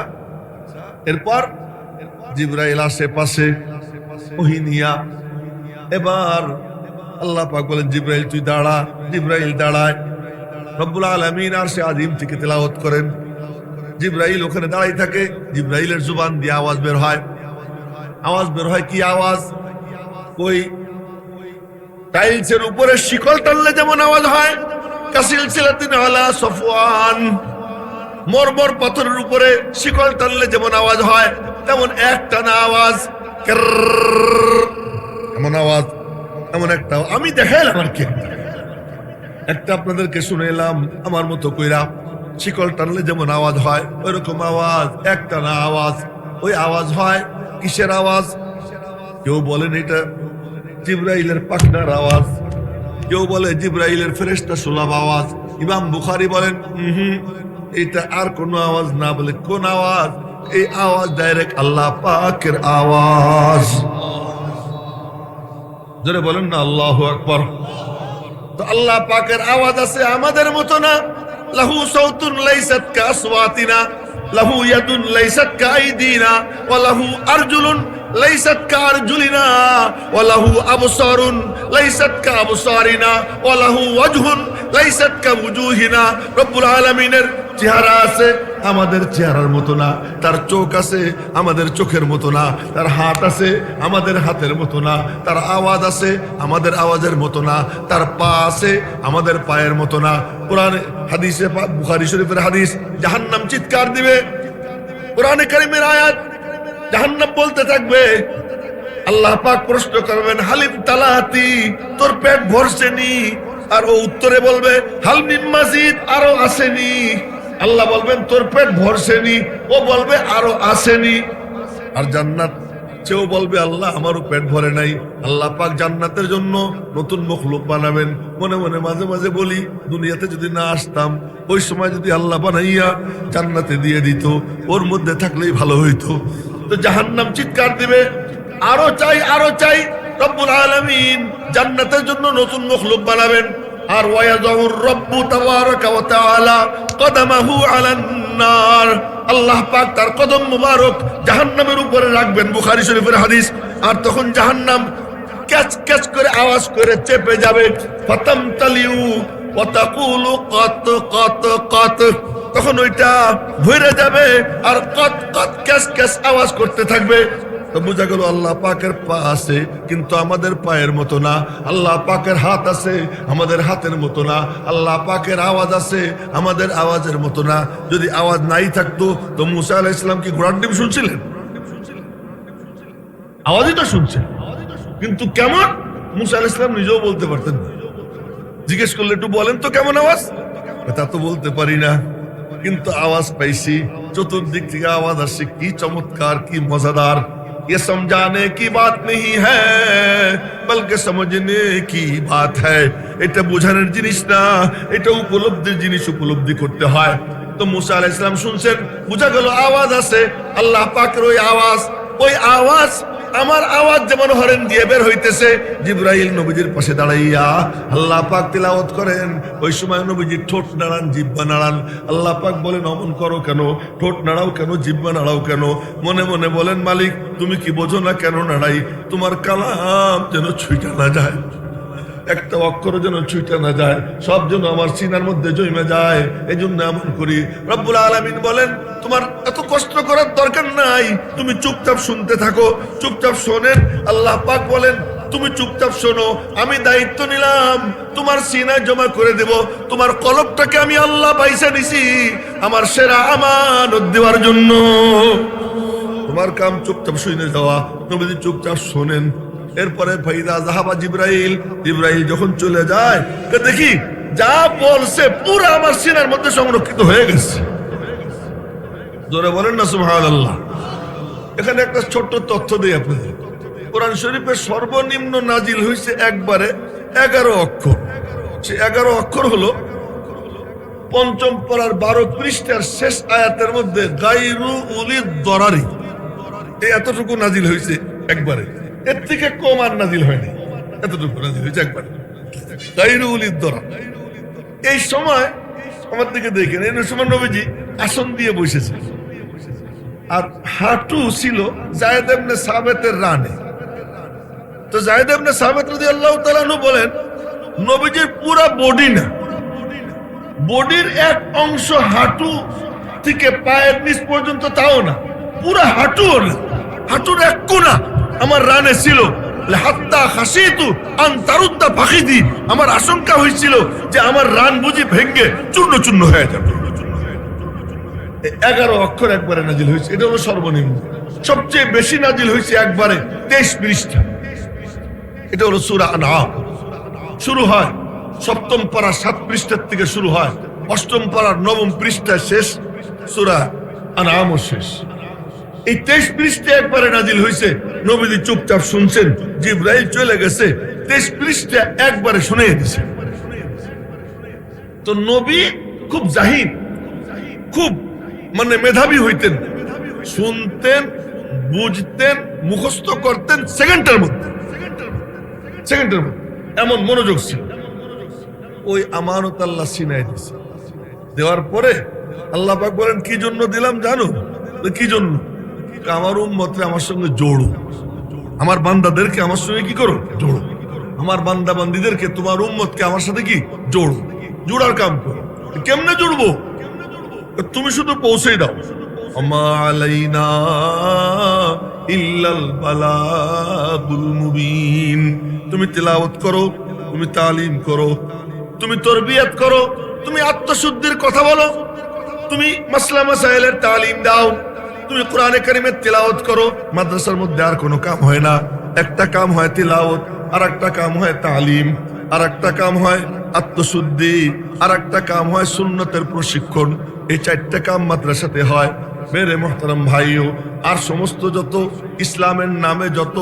এরপর জিব্রাইল আশেপাশে ওহী নিয়া। এবার আল্লাহ পাক বলেন, জিব্রাইল তুই দাঁড়া। জিব্রাইল দাঁড়ায়। রব্বুল আলামিন আরশে আযীম থেকে তেলাওয়াত করেন। জিব্রাইল ওখানে দাঁড়াই থাকে। জিব্রাইলের জুবান দিয়ে আওয়াজ বের হয়। আওয়াজ বের হয় কি আওয়াজ? ওই টাইলসের উপরে শিকল টানলে যেমন আওয়াজ হয়, কাসিলসিলাতিন আলা সফওয়ান, মরমর পাথরের উপরে শিকল টানলে যেমন আওয়াজ হয়, তেমন একটানা আওয়াজ, এমন আওয়াজ, এমন একটা। আমি দেখাইলাম আর কি, একটা আপনাদেরকে শুনাইলাম আমার মতো কইরা। শিকল টানলে যেমন আওয়াজ হয়, ওইরকম আওয়াজ, একটানা আওয়াজ। ওই আওয়াজ হয় কিসের আওয়াজ? কেউ বলেন এটা জিব্রাইলের পাখনার আওয়াজ, কেউ বলে জিব্রাইলের ফেরেশতা সুলভ আওয়াজ। ইমাম বুখারী বলেন এটা আর কোন আওয়াজ না, বলে কোন আওয়াজ? এই আওয়াজ ডাইরেক্ট আল্লাহ পাকের আওয়াজ। যারা বলেন না আল্লাহু আকবার। তো আল্লাহ পাকের আওয়াজ আছে, আমাদের মতো না। লাহু সাউতুন লাইসাত কাসওয়াতিনা, লাহু ইয়াদুন লাইসাত কাইদিনা, ওয়া লাহু আরজুলুন লাইসাত কারজুলিনা, ওয়া লাহু আবসারুন লাইসাত কাবসারিনা, ওয়া লাহু ওয়াজহুন লাইসাত কাওজুহিনা। রব্বুল আলামিনের চেহারা আছে, আমাদের চেহারার মতো না। তার চোখ আছে, আমাদের চোখের মতো না। তার হাত আছে, আমাদের হাতের মতো না। তার আওয়াজ আছে, আমাদের আওয়াজের মতো না। তার পা আছে, আমাদের পায়ের মতো না। কোরআন হাদিসে, বুখারী শরীফের হাদিস, জাহান্নাম চিৎকার দিবে। কোরআনে কারীমের আয়াত, জাহান্নাম বলতে থাকবে। আল্লাহ পাক প্রশ্ন করবেন, হালিম তালাতি, তোর পেট ভরছেনি? আর ও উত্তরে বলবে, হাল মিন মাজিদ, আরো আসেনি। আল্লাহ বলবেন তোর পেট ভরছেনি, ও বলবে আরো আসেনি। আর জান্নাত সেও বলবে, আল্লাহ আমারও পেট ভরে নাই। আল্লাহ পাক জান্নাতের জন্য নতুন মখলুক বানাবেন। মনে মনে মাঝে মাঝে বলি, দুনিয়াতে যদি না আসতাম, ওই সময় যদি আল্লাহ বানাইয়া জান্নাতে দিয়ে দিত, ওর মধ্যে থাকলেই ভালো হইতো। তো জাহান্নাম চিৎকার দিবে, আরো চাই, আরো চাই। রব্বুল আলামিন জান্নাতের জন্য নতুন মখলুক বানাবেন। আর ওয়ায়াযাউর রব্বু তাবারাকা ওয়া তাআলা কদমাহু আলান নার, আল্লাহ পাক তার কদম মুবারক জাহান্নামের উপরে রাখবেন। বুখারী শরীফের হাদিস। আর তখন জাহান্নাম ক্যাচ ক্যাচ করে আওয়াজ করে চেপে যাবে। ফাতামতালিউ ওয়া তাকুলু কাত কাত কাত, তখন ওইটা ভরে যাবে আর কত কত ক্যাচ ক্যাচ আওয়াজ করতে থাকবে। তো বোঝা গেল আল্লাহ পাকের পা আছে, কিন্তু আমাদের পায়ের মতো না। আল্লাহ পাকের হাত আছে, আমাদের হাতের মতো না। আল্লাহ পাকের আওয়াজ আছে, আমাদের আওয়াজের মতো না। যদি আওয়াজ নাই থাকতো তো মুসা আলাইহিস সালাম কি ঘোড়ার ডিম শুনছিলেন? আওয়াজই তো শুনছেন, কিন্তু কেমন? মুসা আলাইহিস সালাম নিজেও বলতে পারতেন না। জিজ্ঞেস করলে একটু বলেন তো কেমন আওয়াজ? তা তো বলতে পারি না, কিন্তু আওয়াজ পাইছি। চতুর্দিক থেকে আওয়াজ আসছে, কি চমৎকার, কি মজাদার। ये समझाने की बात नहीं है बल्कि समझने की बात है। এটা বোঝানোর জিনিস না, এটা উপলব্ধির জিনিস, উপলব্ধি করতে হয়। তো মুসা আলাইহিস সালাম শুনছেন, বোঝা গেল আওয়াজ আছে, আল্লাহ পাকের ওই আওয়াজ। ওই আওয়াজ আমার আওয়াজ যেমন হরেন দিয়ে বের হইতেছে। জিব্রাইল নবীজির পাশে দাঁড়াইয়া আল্লাহ পাক তিলাওয়াত করেন। ওই সময় নবীজি ঠোঁট নাড়ান, জিহ্বা নাড়ান। আল্লাহ পাক বলেন, অমন করো কেন? ঠোঁট নাড়াও কেন? জিহ্বা নাড়াও কেন? মনে মনে বলেন, মালিক তুমি কি বোঝো না কেন নাড়াই? তোমার কালাম যেন ছুঁইটা না যায়। একটা অক্ষর যেন ছুটে না যায়, সব যেন আমার সিনার মধ্যে জমে যায়। এই জন্য এমন করি। রব্বুল আলামিন বলেন, তোমার এত কষ্ট করার দরকার নাই, তুমি চুপচাপ শুনতে থাকো, চুপচাপ শোনেন। আল্লাহ পাক বলেন, তুমি চুপচাপ শোনো, আমি দায়িত্ব নিলাম, তোমার সিনায় জমা করে দেব। তোমার কলবটাকে আমি আল্লাহ পয়সা নিছি আমার সেরা আমানত দেওয়ার জন্য। তোমার কাম চুপচাপ শুনে যাওয়া। নবীজি চুপচাপ শোনেন। এরপরে ফাইদা জাহাবা জিবরাইল, জিবরাইল যখন চলে যায়, দেখি যা বলছে পুরো আমার সিনার মধ্যে সংরক্ষিত হয়ে গেছে। জোরে বলেন না সুবহানাল্লাহ। এখানে একটা ছোট্ট তথ্য দিই আপনাদের। কোরআন শরীফের সর্বনিম্ন নাজিল হয়েছে একবারে 11 অক্ষর। সে 11 অক্ষর হলো পঞ্চম পারার 12 পৃষ্ঠার শেষ আয়াতের মধ্যে গায়রু উলিদ দরারি, এই এতটুকু নাজিল হয়েছে একবারে। এর থেকে কম আর নাজিল হয়নি, এতটুকু নাজিল হয়েছে একবারে, গায়রু উলিদ দরার। এই সময় আমার দিকে দেখেন, এই সময় নবীজি আসন দিয়ে বসেছে, আর হাঁটু ছিল যায়েদ ইবনে সাবিতের রানে। তো যায়েদ ইবনে সাবিত রাদিয়াল্লাহু তাআলা আনহু বলেন, নবীজির পুরো বডি না, বডির এক অংশ হাঁটু থেকে পায়ের নিচ পর্যন্ত, তাও না, পুরো হাঁটুও না, হাঁটুর এক কোণা আমার রানে ছিল। হাত্তা খাসিতু আন তারুদ্দা ফাখিদি, আমার আশঙ্কা হয়েছিল যে আমার রান বুঝি ভেঙে চূর্ণ চূর্ণ হয়ে যাবে। 11 অক্ষর একবারে নাজিল হয়েছে, এটা হলো সর্বনিম্ন। সবচেয়ে বেশি নাজিল হয়েছে একবারে 23 পৃষ্ঠা, এটা হলো সূরা আনআম। শুরু হয় 7ম পারা 7 পৃষ্ঠার থেকে শুরু হয়, 8ম পারার 9ম পৃষ্ঠায় শেষ, সূরা আনআমও শেষ। এই 23 পৃষ্ঠা একবারে নাজিল হয়েছে। নবীজি চুপচাপ শুনছেন, জিবরাইল চলে গেছে, 23 পৃষ্ঠা একবারে শুনিয়ে দিছে। তো নবী খুব জাহিদ, খুব মানে মেধাবী হইতেন, শুনতেন, বুঝতেন, মুখস্থ করতেন সেকেন্ডের মধ্যে, সেকেন্ডের মধ্যে, এমন মনোযোগ ছিল। ওই আমানত আল্লাহ সিনায় দিয়েছে। দেওয়ার পরে আল্লাহ পাক বলেন, কি জন্য দিলাম জানো? কি জন্য? আমার উম্মতরে আমার সঙ্গে জোড়ো, আমার বান্দাদেরকে আমার সঙ্গে কি করো? জোড়ো। আমার বান্দা বান্দীদেরকে, তোমার উম্মতকে আমার সাথে কি জোড়ো, জোড়ার কাম করো। কেমনে জুড়বো? তুমি শুধু পৌঁছে দাও। আমা আলাইনা ইল্লাল বালাগুল মুবিন। তুমি তিলাওয়াত করো, তুমি তালিম করো, তুমি তরবিয়ত করো, তুমি আত্মশুদ্ধির কথা বলো, তুমি মাসলা মাসাইলের তালিম দাও, তুমি কোরআনে কারিমের তিলাওয়াত করো। মাদ্রাসার মধ্যে আর কোনো কাম হয় না, একটা কাম হয় তিলাওয়াত, আর একটা কাম হয় তালিম, আর একটা কাম হয় আত্মশুদ্ধি, আর একটা কাম হয় সুন্নতের প্রশিক্ষণ। এই 4টা কাম মাদ্রাসাতে হয়। মেরে মোহতারাম ভাইও, আর সমস্ত যত ইসলামের নামে যত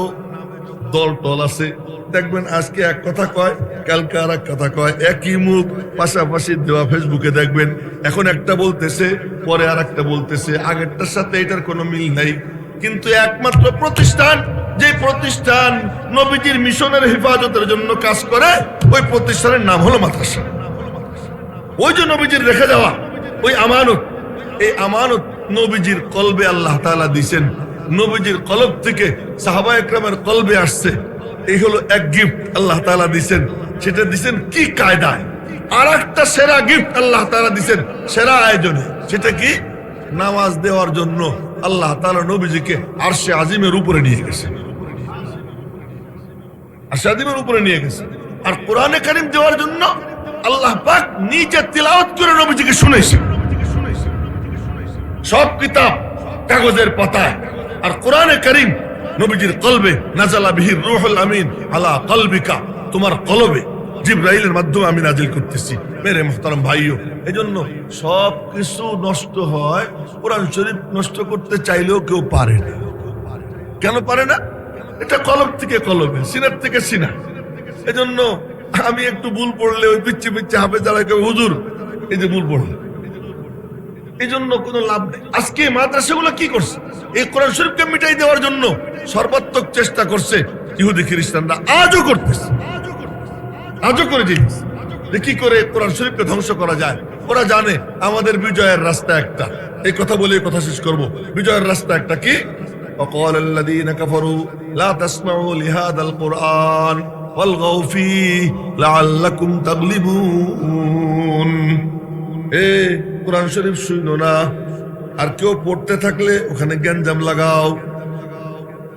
দল টল আছে, দেখবেন আজকে এক কথা কয়, কালকে আর এক কথা কয়, একই মুখ পাশাপাশি দেওয়া। ফেসবুকে দেখবেন এখন একটা বলতেছে, পরে আর একটা বলতেছে, আগেরটার সাথে এটার কোনো মিল নাই। কিন্তু একমাত্র প্রতিষ্ঠান, যে প্রতিষ্ঠান নবীজির মিশনের হেফাজতের জন্য কাজ করে, ওই প্রতিষ্ঠানের নাম হলো মাদ্রাসা। ওই যে নবীজির রেখে যাওয়া ওই আমানত, এই আমানত নবীজির কলবে আল্লাহ তাআলা দিয়েছেন। নবীজির কলব থেকে সাহাবায়ে কেরামের কলবে আসছে। এই হলো এক গিফট আল্লাহ তাআলা দিয়েছেন। সেটা দিয়েছেন কি কায়দায়। আর একটা সেরা গিফট আল্লাহ তাআলা দিয়েছেন সেরা আয়োজনে। সেটা কি? নামাজ দেওয়ার জন্য আল্লাহ তাআলা নবীজিকে আরশে আজিমের উপরে নিয়ে গেছে, আরশে আজিমের উপরে নিয়ে গেছে। আর কোরআনে কারীম দেওয়ার জন্য আল্লাহ পাক নিজে তিলাওয়াত করে নবীজিকে শুনাইছেন। সব কিতাব কাগজের পাতায়, আর কোরআনে কারীম নবীজির কলবে নাজালা বিহির রূহুল আমিন আলা কলবিকা, তোমার কলবে জিবরাইলের মাধ্যমে আমি নাজিল করতেছি। মেরে মুহতারাম ভাইও, এজন্য সব কিছু নষ্ট হয়, কোরআন শরীফ নষ্ট করতে চাইলেও কেউ পারে না। কেন পারে না? এটা কলব থেকে কলবে, সিনার থেকে সিনা। এজন্য আমি একটু ভুল পড়লে ওই পিচ্ছি পিচ্ছি হাফেজ যারা কেউ হুজুর এই যে ভুল পড়লে, এই জন্য কোনো লাভ নেই। আজকে মাদ্রাসাগুলো কি করছে? এই কোরআন শরীফকে মিটাই দেওয়ার জন্য সর্বাত্মক চেষ্টা করছে ইহুদি খ্রিস্টানরা, আজও করতেছে, আজও করে দিয়েছে যে কি করে কোরআন শরীফকে ধ্বংস করা যায়। ওরা জানে আমাদের বিজয়ের রাস্তা একটা। এই কথা বলে কথা শেষ করব। বিজয়ের রাস্তা একটা কি? وقال الذين كفروا لا تسمعوا لهذا القرآن ওয়ালগাউ ফীহি লাআল্লাকুম তাগলিবুন। কোরআন শরীফ শুনো না, আর কেউ পড়তে থাকলে ওখানে গ্যাঞ্জাম লাগাও।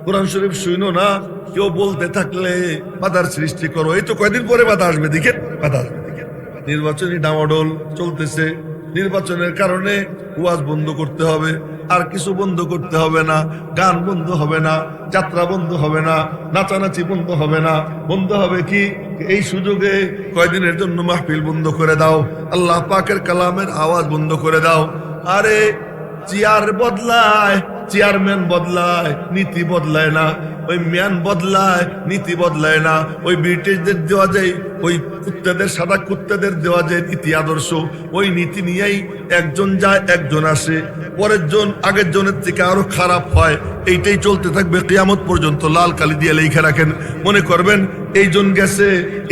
কোরআন শরীফ শুনো না, কেউ বলতে থাকলে বাধার সৃষ্টি করো। এই তো কয়দিন পরে বাধা আসবে, দেখেন বাধা আসবে। নির্বাচনী ডামাডোল চলতেছে, নির্বাচনের কারণে ওয়াজ বন্ধ করতে হবে, আর কিছু বন্ধ করতে হবে না। গান বন্ধ হবে না, যাত্রা বন্ধ হবে না, নাচানাচি বন্ধ হবে না। বন্ধ হবে কি, এই সুযোগে কয়দিনের জন্য মাহফিল বন্ধ করে দাও, আল্লাহ পাকের কালামের আওয়াজ বন্ধ করে দাও। আরে চেয়ার বদলায়, চেয়ারম্যান বদলায়, নীতি বদলায় না। ওই ম্যান বদলায়, নীতি বদলায় না। ওই ব্রিটিশদের দেওয়া যায়, ওই কুত্তাদের, সাদা কুত্তাদের দেওয়া যায় নীতি আদর্শ, ওই নীতি নিয়েই একজন যায় একজন আসে, পরের জন আগের জনের থেকে আরো খারাপ হয়। এইটাই চলতে থাকবে কিয়ামত পর্যন্ত। লাল কালি দিয়ে লিখে রাখেন, মনে করবেন এইজন গেছে,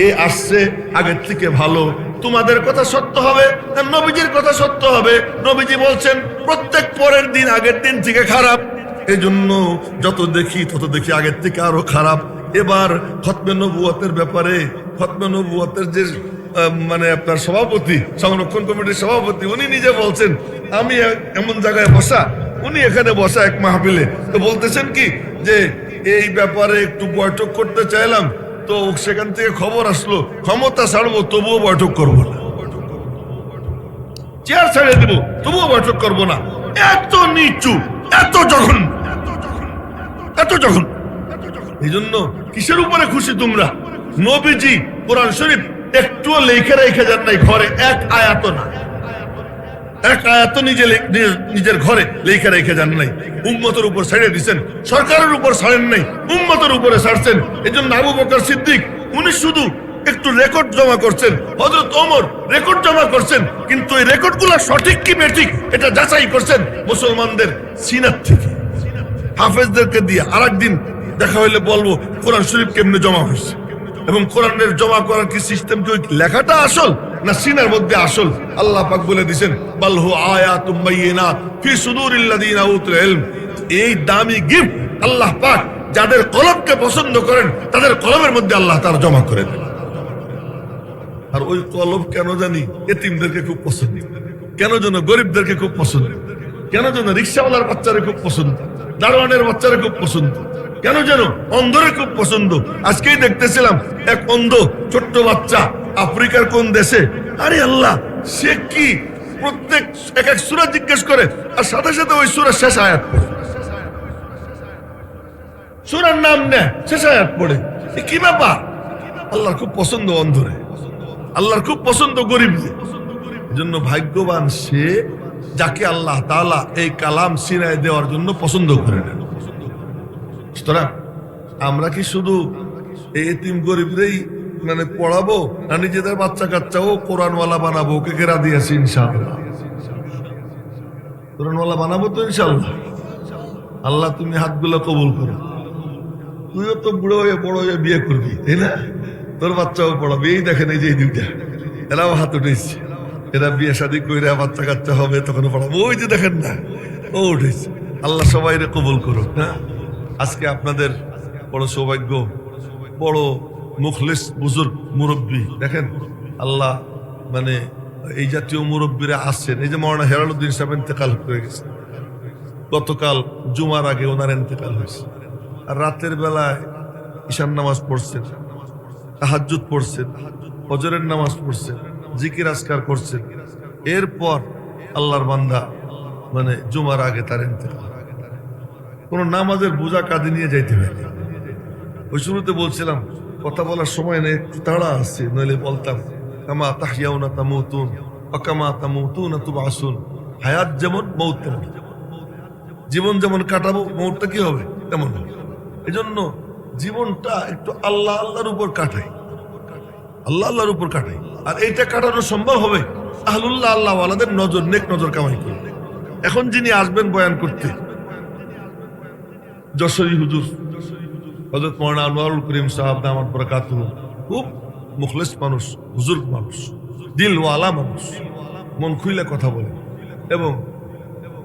এ আসছে, আগের থেকে ভালো। তোমাদের কথা সত্য হবে, নবীজির কথা সত্য হবে। নবীজি বলছেন প্রত্যেক পরের দিন আগের দিন থেকে খারাপ। এই জন্য যত দেখি তত দেখি আগের থেকে আরো খারাপ। এবার খতমে নবুয়তের ব্যাপারে, খতমে নবুয়তের যে মানে আপনার সভাপতি, সংরক্ষণ কমিটির সভাপতি, উনি নিজে বলছেন আমি এমন জায়গায় বসা, উনি এখানে বসা এক মাহফিলে, তো বলতেছেন কি যে এই ব্যাপারে একটু বৈঠক করতে চাইলাম, তো সেখান থেকে খবর আসলো ক্ষমতা ছাড়বো তবুও বৈঠক করবো না, চেয়ার ছেড়ে দেবো তবুও বৈঠক করবো না। এত নিচু, এত জঘন্য, এত জঘন্য। এই জন্য কিসের উপরে খুশি তোমরা? নবীজি কোরআন শরীফ একটুও লেখে রেখে যান নাই ঘরে, এক আয়াত না, এক আয়াত নিজের ঘরে লেখে রেখে যান নাই। উম্মতের উপর ছেড়ে দিচ্ছেন, সরকারের উপর ছাড়েন নাই, উম্মতের উপরে ছাড়ছেন। এই জন্য আবু বকর সিদ্দিক উনি শুধু একটু রেকর্ড জমা করছেন, হযরত ওমর রেকর্ড জমা করছেন, কিন্তু এই রেকর্ডগুলো সঠিক কি বেঠিক এটা যাচাই করছেন মুসলমানদের সিনাত থেকে, হাফেজদেরকে দিয়ে। আরেকদিন দেখা হইলে বলবো কোরআন শরীফ কেমনে জমা হয়েছে, এবং কোরআনের জমা করার কি সিস্টেম, কি লেখাটা আসল না সিনার মধ্যে আসল। আল্লাহ পাক বলে দিবেন বাল হু আয়াতুম বাইয়িনাত ফি সুদুরিল্লাযিনা উতুল ইলম। এই দামি গিফট আল্লাহ পাক যাদের কলবকে পছন্দ করেন তাদের কলবের মধ্যে আল্লাহ তাআলা জমা করে দেন। আর ওই কলব কেন জানি এতিমদেরকে খুব পছন্দ, কেন যেন গরিবদেরকে খুব পছন্দ, কেন যেন রিকশাওয়ালার বাচ্চারা খুব পছন্দ, দারোয়ানের বাচ্চারা খুব পছন্দ, কেন যেন অন্ধরে খুব পছন্দ। আজকেই দেখতেছিলাম এক অন্ধ ছোট্ট বাচ্চা আফ্রিকার কোন দেশে, আরে আল্লাহ, সে কি প্রত্যেক এক এক সূরা জিজ্ঞেস করে, আর সাথে সাথে ওই সূরার শেষ আয়াত পড়ে, সূরার নাম নেয়, শেষ আয়াত পড়ে। কি ব্যাপার? আল্লাহর খুব পছন্দ অন্ধরে, আল্লাহর খুব পছন্দ গরিবদের। জন্য ভাগ্যবান সে যাকে আল্লাহ তাআলা এই কালাম সিনায় দেওয়ার জন্য পছন্দ করে নেন। সুতরাং আমরা কি শুধু এই এতিম গরিবরেই মানে পড়াবো, না নিজেদের বাচ্চা কাচ্চাও কোরআনওয়ালা বানাবো? ওকে কেরা দিয়েছি ইনশাআল্লাহ, কোরআনওয়ালা বানাবো তো ইনশাআল্লাহ। আল্লাহ তুমি হাতগুলো কবুল করো। তুইও তো বুড়ো হয়ে বড় হয়ে বিয়ে করবি, তাই না? তোর বাচ্চাও পড়াবি। এই দেখেন এই যে এই দুইটা, এরাও হাত উঠেছে, এরা বিয়ে শাদী করে বাচ্চা কাচ্চা হবে, তখন পড়াবো। ওই যে দেখেন না, ও উঠেছে। আল্লাহ সবাই কবুল করো। হ্যাঁ, আজকে আপনাদের বড় সৌভাগ্য, বড় মুখলিস বুজুর্গ মুরব্বী, দেখেন আল্লাহ মানে এই জাতীয় মুরব্বীরা আসছেন। এই যে মাওলানা হেলালুদ্দিন সাহেব ইন্তেকাল করে গেছে গতকাল জুমার আগে, ওনার ইন্তেকাল হয়েছে। আর রাতের বেলায় ঈশান নামাজ পড়ছেন, তাহাজ্জুদ পড়ছেন, ফজরের নামাজ পড়ছেন, জিকির আজকার করছেন। এরপর আল্লাহর বান্দা মানে জুমার আগে তার ইন্তেকাল। কোন নামাজের বোঝা কাঁধে নিয়ে যাইতে হয়। ওই শুরুতে বলছিলাম কথা বলার সময় নেই, একটু তাড়া আছে, নইলে বলতাম কামা তাহইয়াউনা তামুতুন ওয়া কামা তামুতুনা তুবআসুন। হায়াত যেমন মউত তেমন, জীবন যেমন কাটাবো মউতটা কি হবে তেমন হবে। এজন্য জীবনটা একটু আল্লাহ আল্লাহর উপর কাটাই, আল্লাহ আল্লাহর উপর কাটাই। আর এইটা কাটানো সম্ভব হবে আহলুল্লাহ আল্লাহ ওয়ালাদের নজর, নেক নজর কামাই করে। এখন যিনি আসবেন বয়ান করতে, যশোরী হুজুর হযরত মাওলানা আনোয়ারুল করিম সাহেব দামাত বরকাতুহু, খুব মুখলিস মানুষ, বুজুর্গ মানুষ, দিলওয়ালা মানুষ, মন খুলে কথা বলে। এবং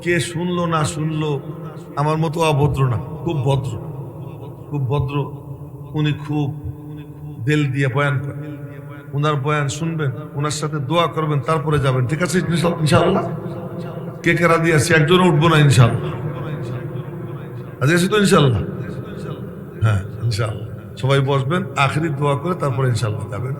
কে শুনলো না শুনলো আমার মতো অভদ্র না, খুব ভদ্র, খুব ভদ্র। উনি খুব দিল দিয়ে বয়ান করেন, উনার বয়ান শুনবেন, উনার সাথে দোয়া করবেন, তারপরে যাবেন। ঠিক আছে ইনশাআল্লাহ? কে কে রাজি আছে? একজনও উঠবো না ইনশাআল্লাহ। রাজি আছি তো ইনশাআল্লাহ? হ্যাঁ ইনশাআল্লাহ। সবাই বসবেন, আখেরি দোয়া করে তারপরে ইনশাআল্লাহ যাবেন।